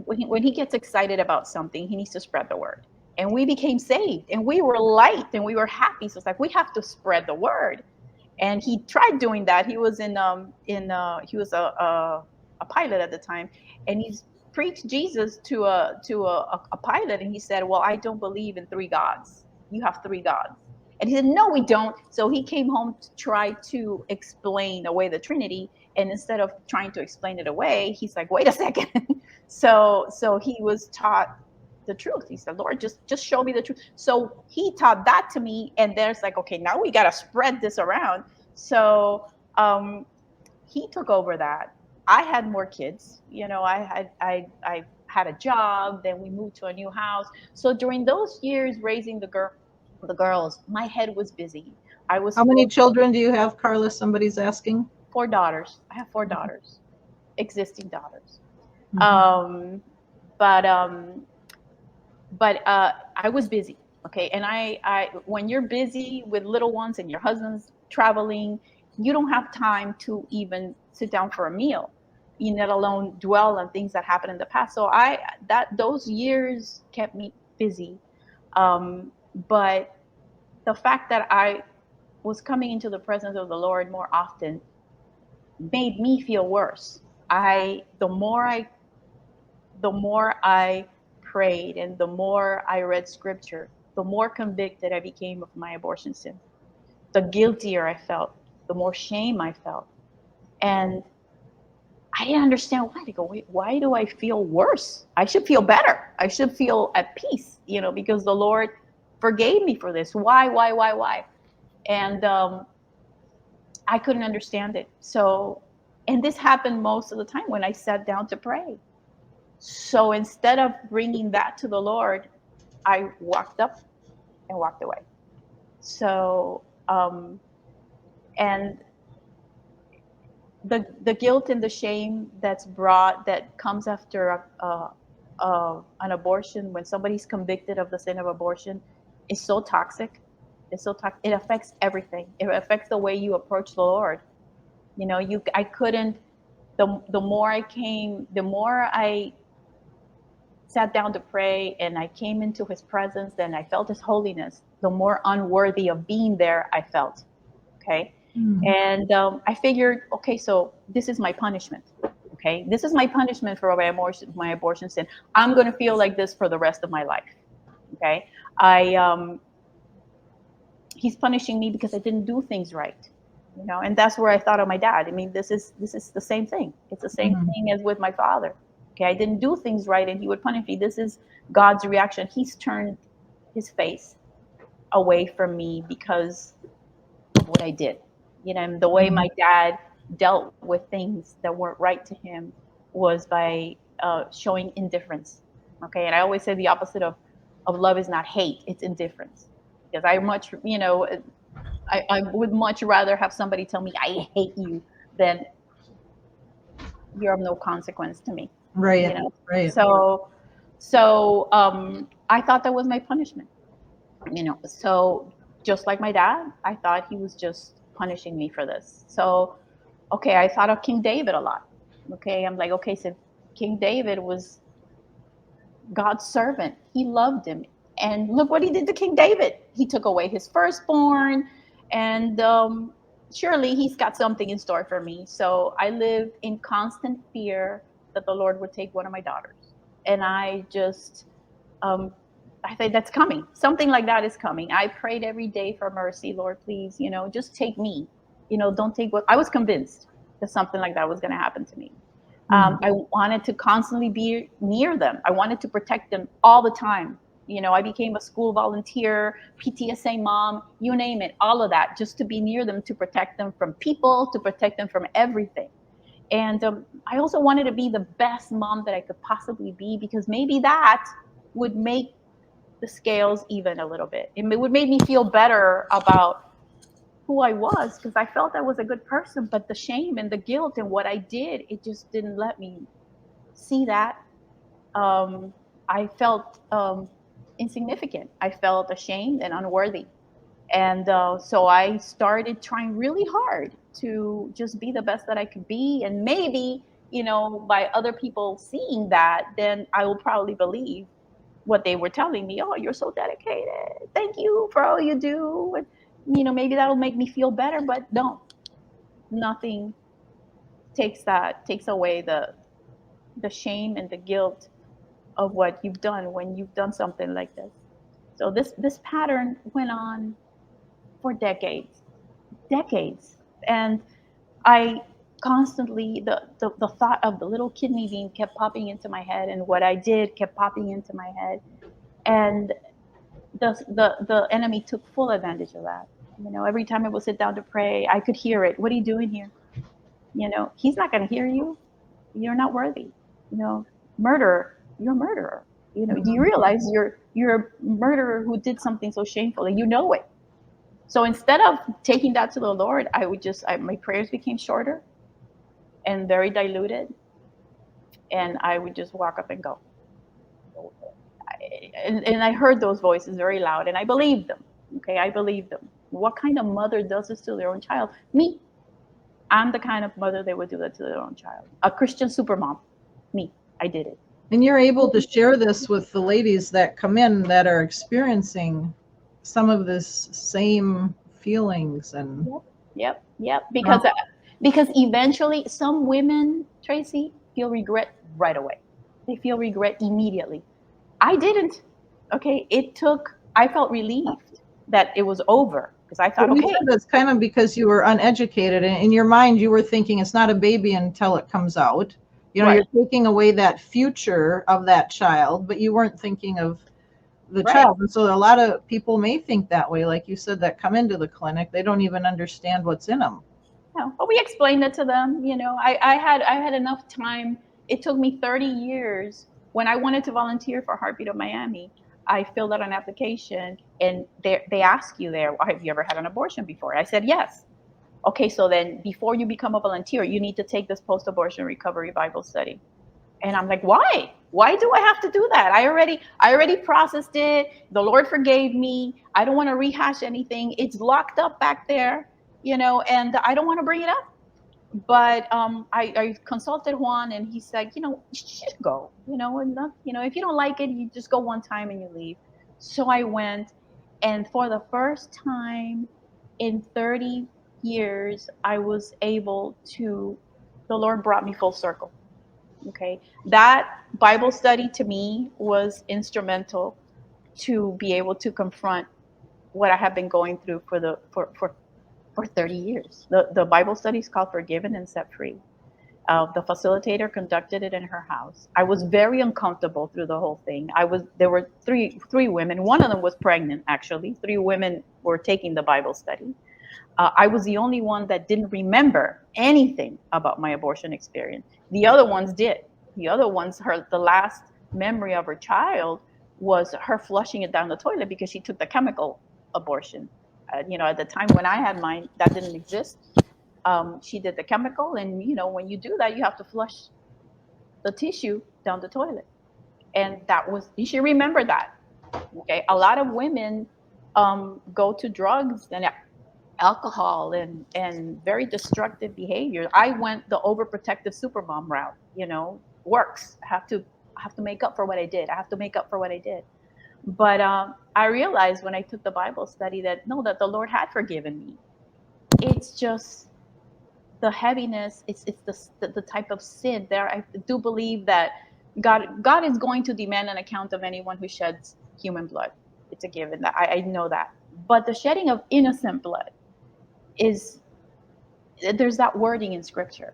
when he gets excited about something, he needs to spread the word. And we became saved, and we were light, and we were happy. So it's like we have to spread the word. And he tried doing that. He was he was a pilot at the time, and he's preached Jesus to a pilot, and he said, "Well, I don't believe in three gods. You have three gods." And he said, "No, we don't." So he came home to try to explain away the Trinity, and instead of trying to explain it away, he's like, "Wait a second." So he was taught the truth. He said, "Lord, just show me the truth." So he taught that to me, and there's like, okay, now we got to spread this around. So he took over that. I had more kids. I had a job. Then we moved to a new house. So during those years raising the girls, my head was busy. I was How many full. children do you have, Carla? Somebody's asking. 4 daughters. I have 4 daughters, existing daughters. Mhm. Um, but I was busy. Okay. And when you're busy with little ones and your husband's traveling, you don't have time to even sit down for a meal, let alone dwell on things that happened in the past. So those years kept me busy. But the fact that I was coming into the presence of the Lord more often made me feel worse. The more I prayed and the more I read Scripture, the more convicted I became of my abortion sin. The guiltier I felt, the more shame I felt. And I didn't understand why. They go, wait, why do I feel worse? I should feel better. I should feel at peace, because the Lord forgave me for this. Why? And I couldn't understand it. So, and this happened most of the time when I sat down to pray. So instead of bringing that to the Lord, I walked up and walked away. So, and the guilt and the shame that comes after an abortion, when somebody's convicted of the sin of abortion, is so toxic. It's so toxic. It affects everything. It affects the way you approach the Lord. I couldn't. The more I sat down to pray and I came into his presence and I felt his holiness, the more unworthy of being there I felt. Okay. Mhm. And I figured, okay, so this is my punishment. Okay. This is my punishment for my abortion sin. I'm going to feel like this for the rest of my life. Okay. He's punishing me because I didn't do things right. you know. And that's where I thought of my dad. I mean, this is the same thing. It's the same Mhm. thing as with my father. Okay, I didn't do things right, and he would punish me. This is God's reaction. He's turned his face away from me because of what I did. You know, and the way Mhm. my dad dealt with things that weren't right to him was by showing indifference. Okay, and I always say the opposite of love is not hate; it's indifference. Because I much, you know, I would much rather have somebody tell me I hate you than you're of no consequence to me. You Right, know, right. so I thought that was my punishment. You know, so just like my dad, I thought he was just punishing me for this. So okay, I thought of King David a lot. Okay, I'm like, okay, so King David was God's servant. He loved him. And look what he did to King David. He took away his firstborn. And surely he's got something in store for me. So I lived in constant fear that the Lord would take one of my daughters. And um, I think that's coming. Something like that is coming. I prayed every day for mercy, Lord, please, you know, just take me. You know, don't take what I was convinced that something like that was going to happen to me. Mhm. I wanted to constantly be near them. I wanted to protect them all the time. You know, I became a school volunteer, PTSA mom, you name it, all of that, just to be near them, to protect them from people, to protect them from everything. And I also wanted to be the best mom that I could possibly be, because maybe that would make the scales even a little bit. It would make me feel better about who I was, because I felt I was a good person, but the shame and the guilt and what I did, it just didn't let me see that. I felt insignificant. I felt ashamed and unworthy. And so I started trying really hard to just be the best that I could be. And maybe, you know, by other people seeing that, then I will probably believe what they were telling me. Oh, you're so dedicated. Thank you for all you do. And, you know, maybe that'll make me feel better. But no, nothing takes away the shame and the guilt of what you've done when you've done something like this. So this pattern went on for decades, decades, and I constantly the thought of the little kidney bean kept popping into my head, and what I did kept popping into my head, and the enemy took full advantage of that. You know, every time I would sit down to pray, I could hear it. What are you doing here? You know, he's not going to hear you. You're not worthy. You know, murderer, you're a murderer. You know, do you realize you're a murderer who did something so shameful and you know it? So instead of taking that to the Lord, I would my prayers became shorter and very diluted, and I would just walk up and go. And I heard those voices very loud, and I believed them. Okay, I believed them. What kind of mother does this to their own child? Me. I'm the kind of mother that would do that to their own child. A Christian supermom. Me. I did it. And you're able to share this with the ladies that come in that are experiencing some of this same feelings and Yep. Yep. Yep. trauma. Because eventually some women, Tracy, feel regret right away. They feel regret immediately. I didn't. Okay. I felt relieved that it was over, because I But thought, you okay, said that's kind of because you were uneducated, and in your mind you were thinking it's not a baby until it comes out. You know, right, you're taking away that future of that child, but you weren't thinking of the right. child. And so a lot of people may think that way, like you said, that come into the clinic, they don't even understand what's in them. No, but we explained it to them. You know, I had enough time. It took me 30 years when I wanted to volunteer for Heartbeat of Miami. I filled out an application, and they ask you there, have you ever had an abortion before? I said yes. Okay, so then before you become a volunteer, you need to take this post-abortion recovery Bible study. And I'm like, why? Why do I have to do that? I already processed it. The Lord forgave me. I don't want to rehash anything. It's locked up back there, you know, and I don't want to bring it up. But I consulted Juan, and he said, you know, you should go, you know, and not, you know, if you don't like it, you just go one time and you leave. So I went, and for the first time in 30 years, I was able to. The Lord brought me full circle. Okay. That Bible study to me was instrumental to be able to confront what I have been going through for for 30 years. The Bible study is called Forgiven and Set Free. The facilitator conducted it in her house. I was very uncomfortable through the whole thing. There were three women. One of them was pregnant, actually. Three women were taking the Bible study. I was the only one that didn't remember anything about my abortion experience. The other ones did. The other ones, the last memory of her child was her flushing it down the toilet because she took the chemical abortion. At the time when I had mine, that didn't exist. She did the chemical, and when you do that, you have to flush the tissue down the toilet, and that was, you should remember that. Okay, a lot of women go to drugs and alcohol and very destructive behavior. I went the overprotective supermom route. Works. I have to make up for what I did. I have to make up for what I did. But I realized when I took the Bible study that no, that the Lord had forgiven me. It's just the heaviness. It's the type of sin there. I do believe that God is going to demand an account of anyone who sheds human blood. It's a given. That I know that. But the shedding of innocent blood is, there's that wording in Scripture.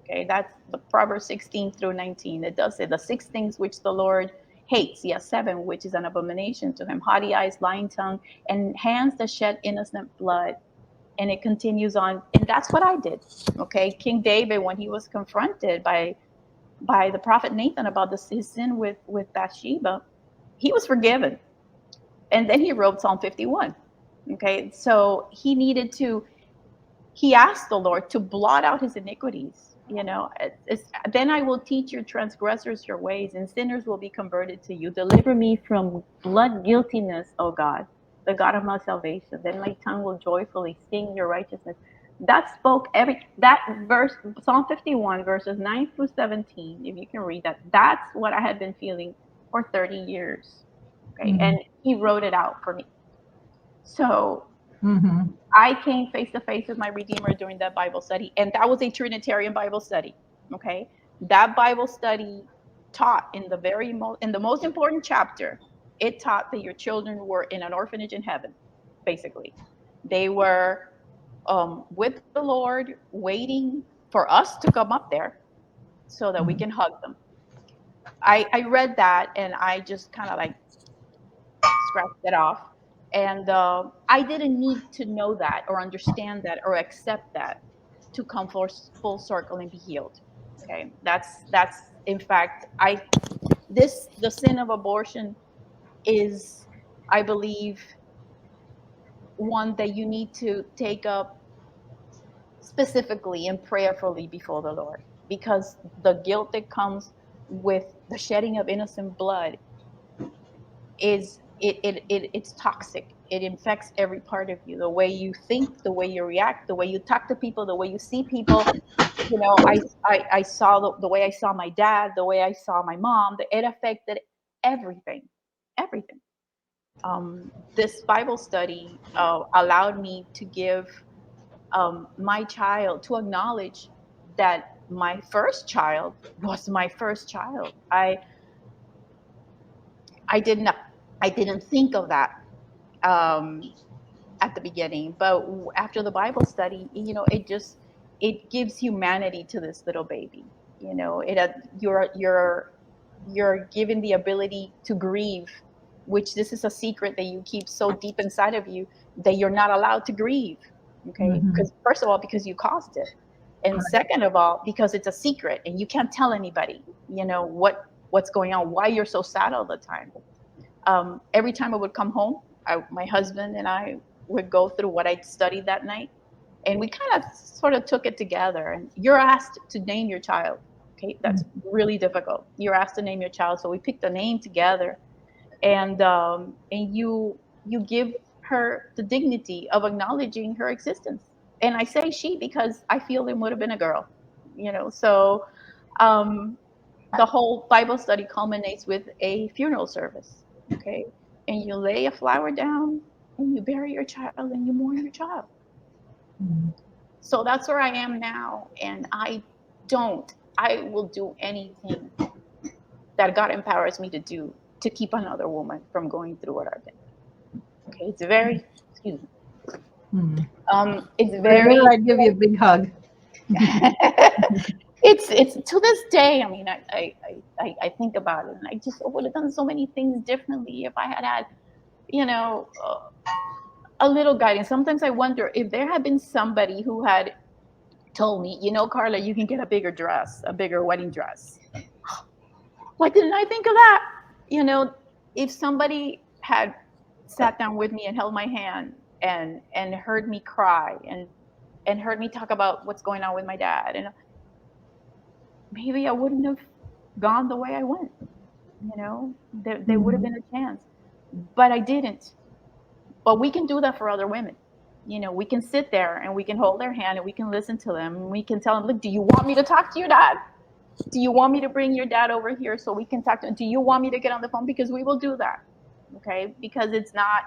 Okay, that's the Proverbs 16-19. It does say the 6 things which the Lord hates. Yes, 7, which is an abomination to him: haughty eyes, lying tongue, and hands that shed innocent blood. And it continues on, and that's what I did. Okay, King David, when he was confronted by the prophet Nathan about his sin with Bathsheba, he was forgiven, and then he wrote Psalm 51. Okay, so he asked the Lord to blot out his iniquities. Then I will teach your transgressors your ways, and sinners will be converted to you. Deliver me from blood guiltiness, O God, the God of my salvation. Then my tongue will joyfully sing your righteousness. That verse, Psalm 51, verses 9-17. If you can read that, that's what I had been feeling for 30 years. Okay, Mm-hmm. and he wrote it out for me. So Mm-hmm. I came face to face with my Redeemer during that Bible study, and that was a Trinitarian Bible study. Okay, that Bible study taught in the most important chapter. It taught that your children were in an orphanage in heaven. Basically, they were with the Lord, waiting for us to come up there so that we can hug them. I read that, and I just kind of like scratched it off. And I didn't need to know that or understand that or accept that to come full circle and be healed. Okay, that's in fact, the sin of abortion is, I believe, one that you need to take up specifically and prayerfully before the Lord, because the guilt that comes with the shedding of innocent blood it's toxic. It infects every part of you, the way you think, the way you react, the way you talk to people, the way you see people. I saw the way I saw my dad, the way I saw my mom. It affected everything. This Bible study allowed me to give my child, to acknowledge that my first child was my first child. I didn't think of that um, at the beginning, but after the Bible study, it gives humanity to this little baby. You're given the ability to grieve, which this is a secret that you keep so deep inside of you that you're not allowed to grieve. Okay, Mm-hmm. because first of all, because you caused it, and second of all, because it's a secret and you can't tell anybody. What's going on, why you're so sad all the time. Every time I would come home, my husband and I would go through what I'd studied that night, and we kind of sort of took it together. And you're asked to name your child. Okay, that's really difficult. You're asked to name your child, so we picked a name together, and you give her the dignity of acknowledging her existence. And I say she because I feel it would have been a girl. So um, the whole Bible study culminates with a funeral service. Okay. And you lay a flower down and you bury your child and you mourn your child. Mm-hmm. So that's where I am now. And I will do anything that God empowers me to do to keep another woman from going through what I've been. Okay. It's very, excuse me. It's If I very, were, I'd give you a big hug. it's to this day. I mean, I think about it, and I just would have done so many things differently if I had, you know, a little guidance. Sometimes I wonder if there had been somebody who had told me, Carla, you can get a bigger dress, a bigger wedding dress. Why didn't I think of that? If somebody had sat down with me and held my hand and heard me cry and heard me talk about what's going on with my dad, and maybe I wouldn't have gone the way I went. There would have been a chance, but I didn't. But we can do that for other women. We can sit there and we can hold their hand and we can listen to them. And we can tell them, look, do you want me to talk to your dad? Do you want me to bring your dad over here so we can talk to him? Do you want me to get on the phone? Because we will do that. Okay. Because it's not,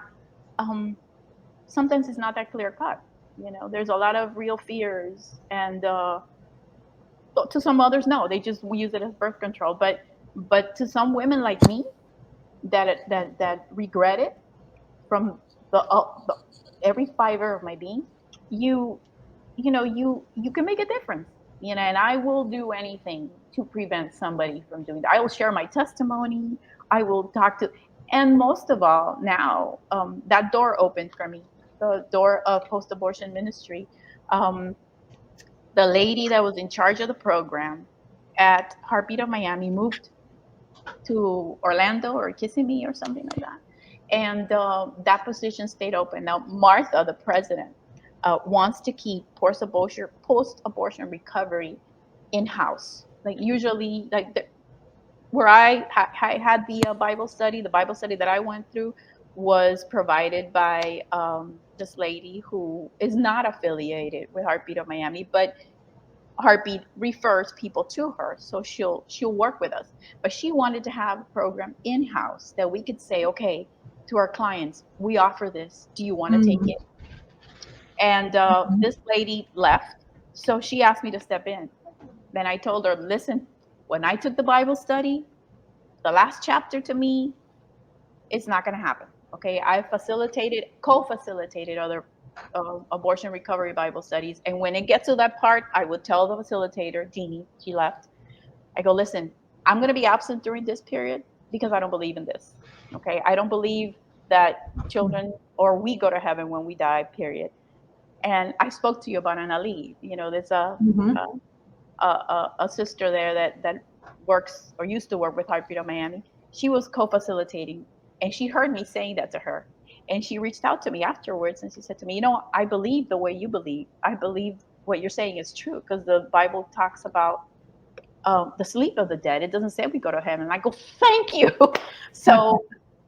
sometimes it's not that clear cut. There's a lot of real fears, and to some others, no, we use it as birth control. But to some women like me that regret it from the every fiber of my being, you can make a difference. And I will do anything to prevent somebody from doing that. I will share my testimony. I will talk to, and most of all, now that door opened for me, the door of post-abortion ministry. The lady that was in charge of the program at Heartbeat of Miami moved to Orlando or Kissimmee or something like that. And that position stayed open. Now, Martha, the president, wants to keep post-abortion recovery in-house. Like usually, where I had the Bible study, that I went through was provided by this lady who is not affiliated with Heartbeat of Miami, but Heartbeat refers people to her, so she'll work with us. But she wanted to have a program in-house that we could say, okay, to our clients, we offer this. Do you want to take it? And this lady left, so she asked me to step in. Then I told her, listen, when I took the Bible study, the last chapter to me, it's not going to happen. Okay, I co-facilitated other abortion recovery Bible studies, and when it gets to that part, I would tell the facilitator, Jeannie, she left. I go, listen, I'm going to be absent during this period because I don't believe in this. Okay, I don't believe that children or we go to heaven when we die. Period. And I spoke to you about Anali. There's a sister there that works or used to work with Heartbeat of Miami. She was co-facilitating, and she heard me saying that to her, and she reached out to me afterwards, and she said to me, I believe the way you believe. I believe what you're saying is true because the Bible talks about the sleep of the dead. It doesn't say we go to heaven. And I go, thank you. So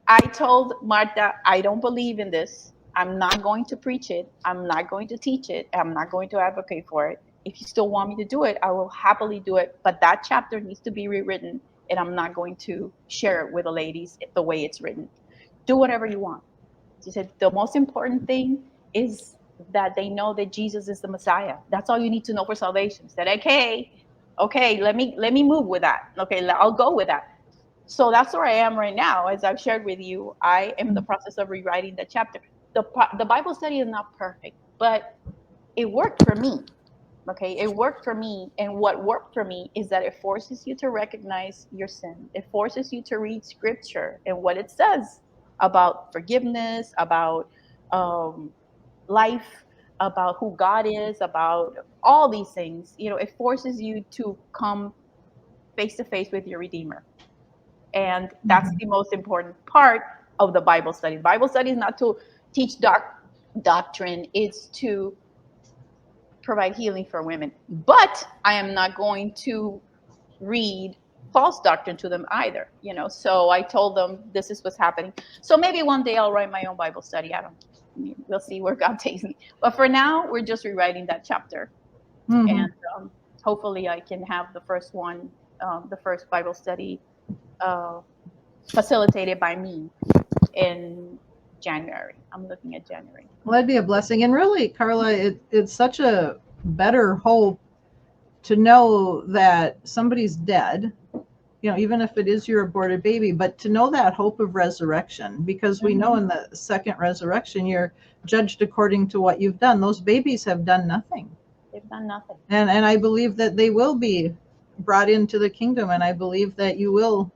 I told Martha, I don't believe in this. I'm not going to preach it. I'm not going to teach it. I'm not going to advocate for it. If you still want me to do it, I will happily do it. But that chapter needs to be rewritten, and I'm not going to share it with the ladies the way it's written. Do whatever you want. She said, the most important thing is that they know that Jesus is the Messiah. That's all you need to know for salvation. I said, okay, let me move with that. Okay, I'll go with that. So that's where I am right now. As I've shared with you, I am in the process of rewriting the chapter. The Bible study is not perfect, but it worked for me. Okay, it worked for me. And what worked for me is that it forces you to recognize your sin. It forces you to read scripture and what it says about forgiveness, about life, about who God is, about all these things. It forces you to come face to face with your Redeemer. And that's the most important part of the Bible study. The Bible study is not to teach doctrine, it's to provide healing for women. But I am not going to read false doctrine to them either. So I told them this is what's happening. So maybe one day I'll write my own Bible study. We'll see where God takes me. But for now, we're just rewriting that chapter. And hopefully I can have the first one, the first Bible study facilitated by me in January. I'm looking at January. Well, that'd be a blessing. And really, Carla, it's such a better hope to know that somebody's dead you know, even if it is your aborted baby, but to know that hope of resurrection, because we know in the second resurrection, you're judged according to what you've done. Those babies have done nothing. They've done nothing. And I believe that they will be brought into the kingdom, and I believe that you will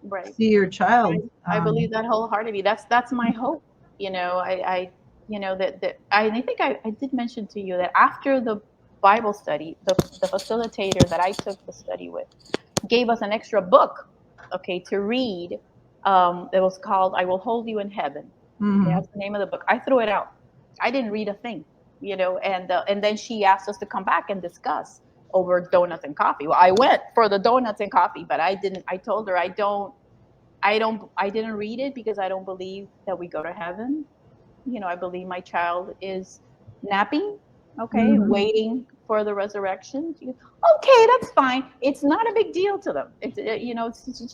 Right. see your child. I believe that wholeheartedly. That's my hope. You know, I you know that I think I did mention to you that after the Bible study, the facilitator that I took the study with gave us an extra book, okay, to read. It was called "I Will Hold You in Heaven." Okay, Mhm. that's the name of the book. I threw it out. I didn't read a thing, you know. And then she asked us to come back and discuss over donuts and coffee. Well, I went for the donuts and coffee, but I didn't. I told her I didn't read it because I don't believe that we go to heaven. You know, I believe my child is napping, okay, Mhm. waiting for the resurrection. Okay, that's fine. It's not a big deal to them. You know,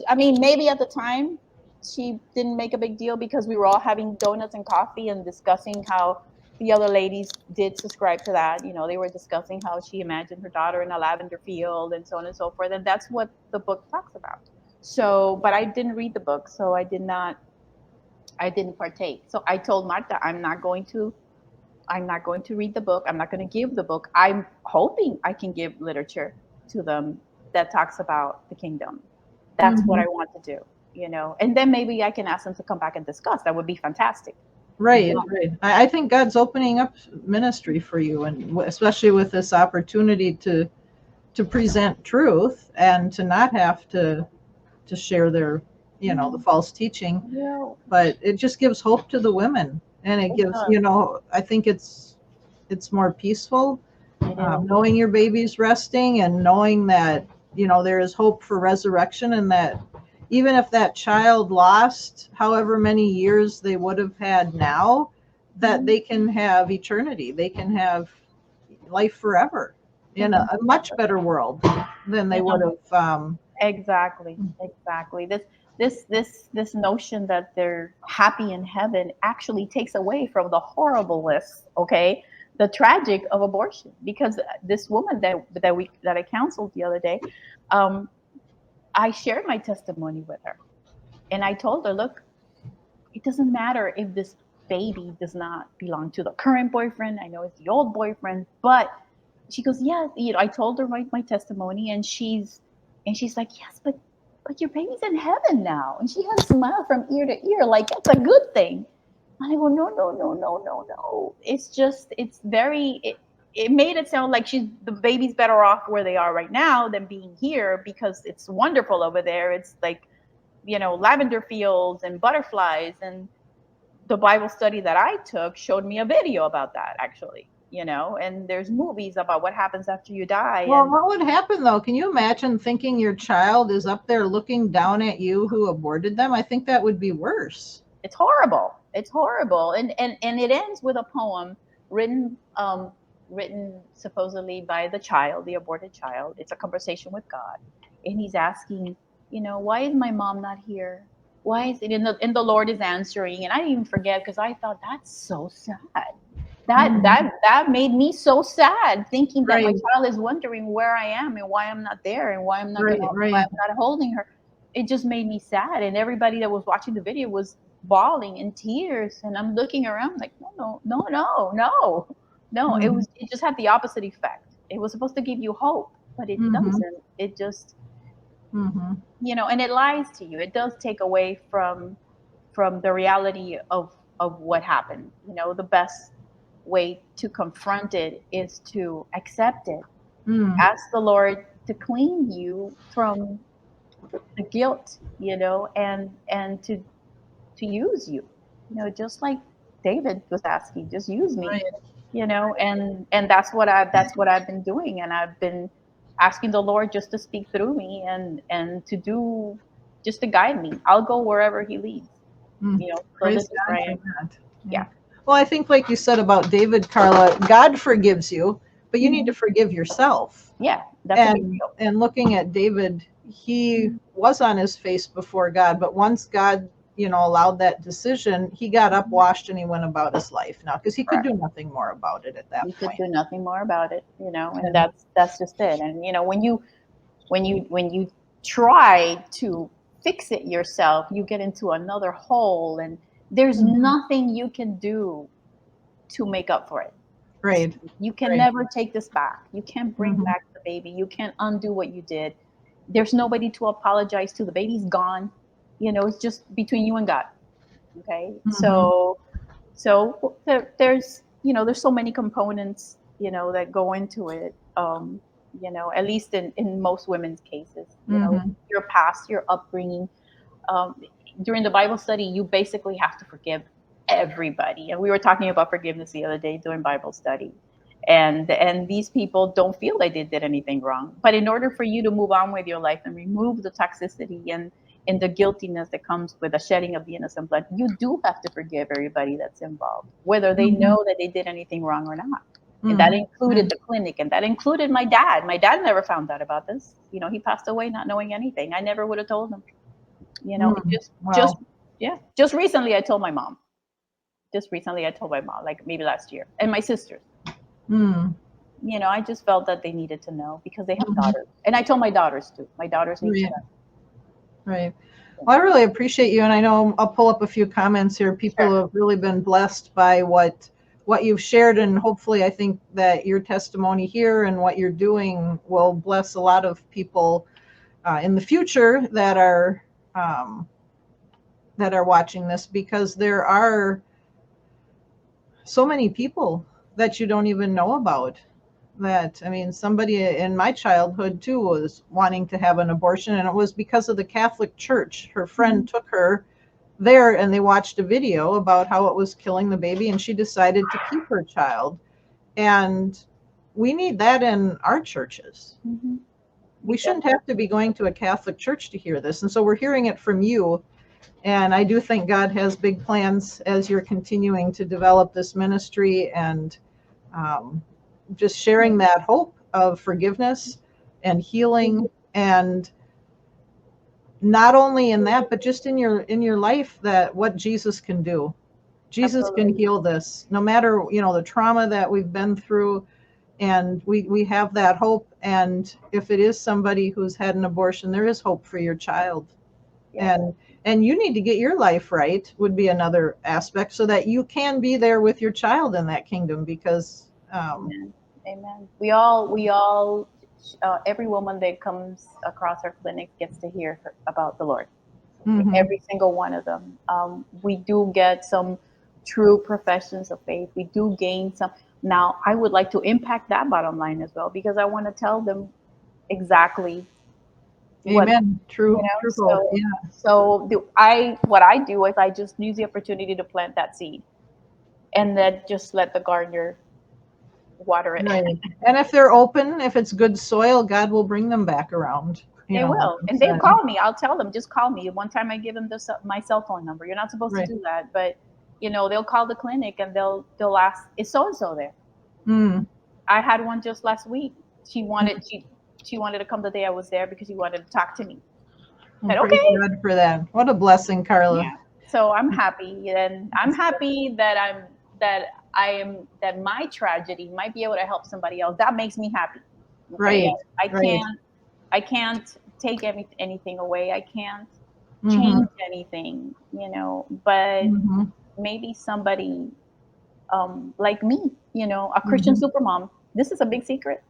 I mean, maybe at the time she didn't make a big deal because we were all having donuts and coffee and discussing how the other ladies did subscribe to that. You know, they were discussing how she imagined her daughter in a lavender field and so on and so forth. And that's what the book talks about. So, but I didn't read the book, so I didn't partake. So I told Marta, I'm not going to read the book. I'm not going to give the book. I'm hoping I can give literature to them that talks about the kingdom. That's what Mhm. I want to do, you know. And then maybe I can ask them to come back and discuss. That would be fantastic. Right, But right. I think God's opening up ministry for you, and especially with this opportunity to present truth and to not have to share their, you know, the false teaching. yeah, But it just gives hope to the women, and it it gives, does. you know, I think it's more peaceful, It is. knowing your baby's resting and knowing that, you know, there is hope for resurrection, and that even if that child lost however many years they would have had now, that they can have eternity, they can have life forever They in can a much better world than they you would know, have. exactly, exactly. This notion that they're happy in heaven actually takes away from the horribleness, okay, the tragic of abortion. Because this woman that I counseled the other day, um, I shared my testimony with her, and I told her, look, it doesn't matter if this baby does not belong to the current boyfriend. I know it's the old boyfriend, but she goes, yeah, you know, I told her my testimony, and she's like, yes, but your baby's in heaven now. And she had a smile from ear to ear, like that's a good thing. And I go, no, no, no, no, no, no. It's just, it made it sound like the baby's better off where they are right now than being here because it's wonderful over there. It's like, you know, lavender fields and butterflies. And the Bible study that I took showed me a video about that actually, you know, and there's movies about what happens after you die. Well, And what would happen though? Can you imagine thinking your child is up there looking down at you who aborted them? I think that would be worse. it's horrible. It's horrible. And it ends with a poem written, written supposedly by the child, the aborted child. It's a conversation with God. And he's asking, you know, why is my mom not here? Why is it? And the Lord is answering. And I didn't even forget because I thought that's so sad. Mhm. That made me so sad, thinking that my Right, child is wondering where I am and why I'm not there and right, why right. I'm not holding her. It just made me sad, and everybody that was watching the video was bawling in tears. And I'm looking around like, no, no, no, no, no, no. Mhm. It just had the opposite effect. It was supposed to give you hope, but it Mhm. doesn't. It just, Mhm. you know, and it lies to you. It does take away from the reality of what happened. You know, the best way to confront it is to accept it. Mhm. Ask the Lord to clean you from the guilt, you know, and to use you. You know, just like David was asking, just use me, Right. you know, and that's what I've been doing, and I've been asking the Lord just to speak through me and to do just to guide me. I'll go wherever He leads, Mm. you know. So this Praise is God where I for am. that. Yeah. Yeah. Well, I think, like you said about David, Carla, God forgives you, but you need to Mhm. forgive yourself. Yeah, that's a big And deal. looking at David, he Mhm. was on his face before God, but once God, you know, allowed that decision, he got up, Mhm. washed, and he went about his life now because he could Correct. do nothing more about it at that You could point. do nothing more about it, you know, and And that's just it. And you know, when you when you try to fix it yourself, you get into another hole, and there's nothing you can do to make up for it. Right. You can Right. never take this back. You can't bring Mhm. back the baby. You can't undo what you did. There's nobody to apologize to. The baby's gone. It's just between you and God. Okay. Mhm. So there's so many components, that go into it. At least in most women's cases, Mhm. your past, your upbringing. um, During the Bible study, you basically have to forgive everybody. And we were talking about forgiveness the other day during Bible study. And these people don't feel like they did anything wrong. But in order for you to move on with your life and remove the toxicity and the guiltiness that comes with the shedding of the innocent blood, you do have to forgive everybody that's involved, whether they Mhm. know that they did anything wrong or not. And that Mhm. included the clinic, and that included my dad. My dad never found out about this. He passed away not knowing anything. I never would have told him. It Mm. just Wow. yeah. Just recently, I told my mom. Just recently, I told my mom, like maybe last year, and my sisters. Mm. I just felt that they needed to know because they have Mhm. daughters, and I told my daughters too. My daughters need to Right. know. Right. Well, I really appreciate you, and I know I'll pull up a few comments here. People Sure. have really been blessed by what you've shared, and hopefully, I think that your testimony here and what you're doing will bless a lot of people in the future um, that are watching this, because there are so many people that you don't even know about. That, I mean, somebody in my childhood too was wanting to have an abortion, and it was because of the Catholic Church. Her friend took her there, and they watched a video about how it was killing the baby, and she decided to keep her child. And we need that in our churches. Mm-hmm. We shouldn't have to be going to a Catholic church to hear this. And so we're hearing it from you. And I do think God has big plans as you're continuing to develop this ministry, and um, just sharing that hope of forgiveness and healing, and not only in that, but just in your life, that what Jesus can do. Jesus can Absolutely. heal this, no matter the trauma that we've been through, and we have that hope. And if it is somebody who's had an abortion, there is hope for your child. Yeah. And you need to get your life right, would be another aspect, so that you can be there with your child in that kingdom. Because Amen. Amen. We all, every woman that comes across our clinic gets to hear about the Lord. mhm, Every single one of them. We do get some true professions of faith. We do gain some. Now, I would like to impact that bottom line as well, because I want to tell them exactly what, amen, true true hope, so yeah. what I do is I just use the opportunity to plant that seed, and then just let the gardener water it. Right. And if they're open, if it's good soil, God will bring them back around. They Like will, you and they'll said. call me. I'll tell them, just call me. One time I give them my cell phone number. You're not supposed to Right. do that, but they'll call the clinic and they'll ask, "Is so and so there?" Mm. I had one just last week. She Mm. wanted she wanted to come the day I was there because she wanted to talk to me. I Well, said, praise okay. God for that. What a blessing, Carla. Yeah. So I'm happy, and I'm happy that my tragedy might be able to help somebody else. That makes me happy. Okay. Right. I Right. can't take anything away. I can't Mm-hmm. change anything, but Mm-hmm. maybe somebody like me, a Christian Mm-hmm. supermom. This is a big secret.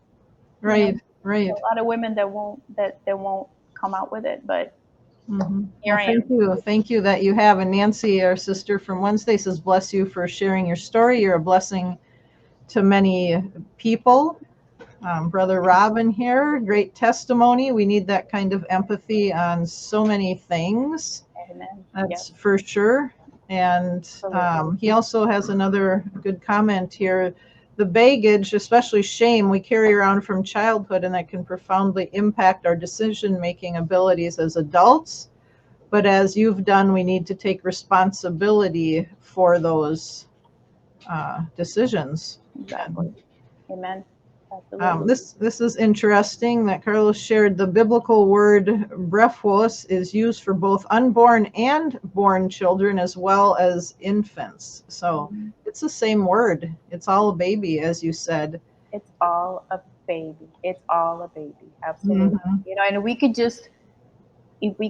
Right. A Right. lot of women that won't come out with it, but Mm-hmm. here Well, I thank am. you. Thank you that you have. And Nancy, our sister from Wednesday, says, bless you for sharing your story. You're a blessing to many people. Brother Robin here, great testimony. We need that kind of empathy on so many things. Amen. Yes, That's for sure. And absolutely. he also has another good comment here. The baggage, especially shame, we carry around from childhood, and that can profoundly impact our decision making abilities as adults. But as you've done, we need to take responsibility for those decisions. Exactly. And Amen. Absolutely. this is interesting that Carlos shared. The biblical word brephos is used for both unborn and born children, as well as infants. So Mhm. it's the same word. It's all a baby, as you said. It's all a baby. It's all a baby. Absolutely. Mhm. You know, and if we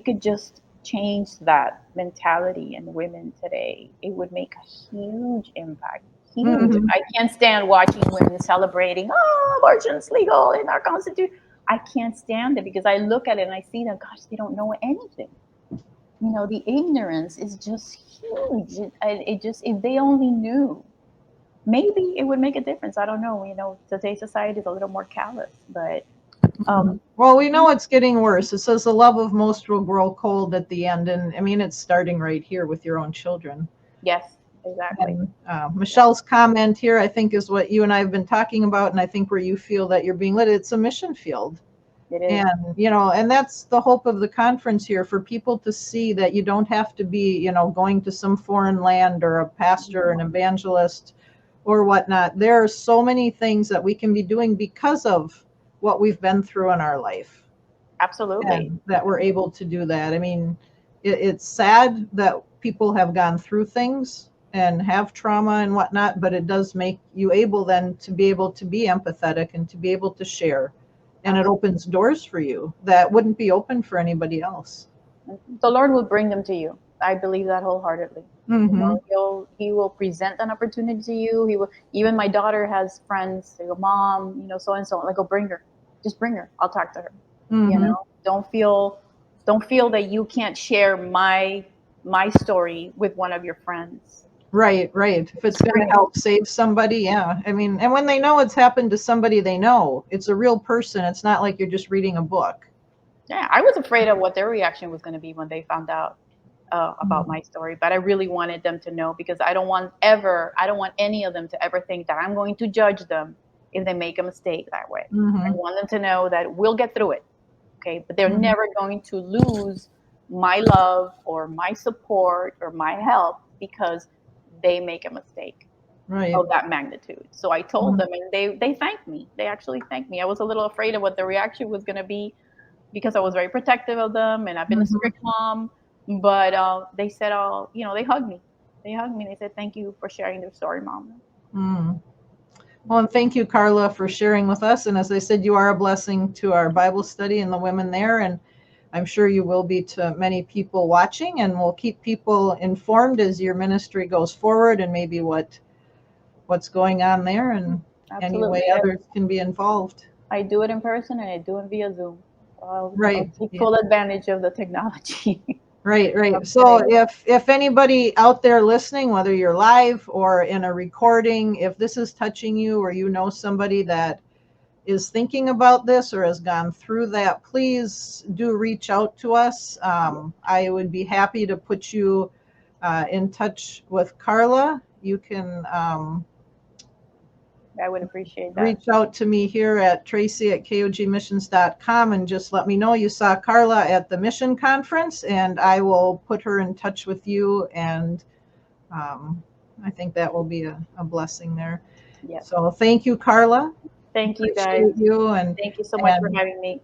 could just change that mentality in women today, it would make a huge impact. Huge. Mhm. I can't stand watching women celebrating, oh, abortion's legal in our constitution. I can't stand it because I look at it and I see them, gosh, they don't know anything. You know, the ignorance is just huge. It just, if they only knew, maybe it would make a difference. I don't know. You know, today's society is a little more callous, but Well, we know it's getting worse. It says the love of most will grow cold at the end. And I mean, it's starting right here with your own children. yes, exactly. And Michelle's comment here, I think, is what you and I have been talking about. And I think where you feel that you're being led, it's a mission field. It is. And, you know, and that's the hope of the conference here, for people to see that you don't have to be, you know, going to some foreign land or a pastor, an evangelist or whatnot. There are so many things that we can be doing because of what we've been through in our life, Absolutely. and that we're able to do that. I mean, it's sad that people have gone through things and have trauma and whatnot, but it does make you able then to be able to be empathetic and to be able to share. And it opens doors for you that wouldn't be open for anybody else. The Lord will bring them to you. I believe that wholeheartedly. You Mm-hmm. know, he will present an opportunity to you. He will. Even my daughter has friends. They go, Mom, you know, so and so. I go, bring her. Just bring her. I'll talk to her. You Mm-hmm. know, don't feel that you can't share my story with one of your friends. Right, right. If it's Just going bring to it. help save somebody, yeah. I mean, and when they know it's happened to somebody they know, it's a real person. It's not like you're just reading a book. Yeah, I was afraid of what their reaction was going to be when they found out about my story, but I really wanted them to know because I don't want any of them to ever think that I'm going to judge them if they make a mistake that way. I Mm-hmm. want them to know that we'll get through it, okay? But they're Mm-hmm. never going to lose my love or my support or my help because they make a mistake Right. of that magnitude. So I told them, and they thanked me. They actually thanked me. I was a little afraid of what the reaction was going to be because I was very protective of them, and I've been a Mm-hmm. strict mom. But they said, "Oh, you know," they hugged me. They hugged me. And they said, "Thank you for sharing their story, Mom." Mm. Well, and thank you, Carla, for sharing with us. And as I said, you are a blessing to our Bible study and the women there. And I'm sure you will be to many people watching. And we'll keep people informed as your ministry goes forward, and maybe what's going on there, and any way Absolutely. others can be involved. I do it in person and I do it via Zoom. So I'll Right. take Yeah. full advantage of the technology Right, right. of So today. if anybody out there listening, whether you're live or in a recording, if this is touching you, or you know somebody that is thinking about this or has gone through that, please do reach out to us. I would be happy to put you in touch with Carla. You can I would appreciate that. reach out to me here at tracy@kogmissions.com and just let me know you saw Carla at the mission conference, and I will put her in touch with you. And I think that will be a blessing there. Yes. So thank you, Carla. Thank you, guys. Appreciate you. and Thank you so much for and having me.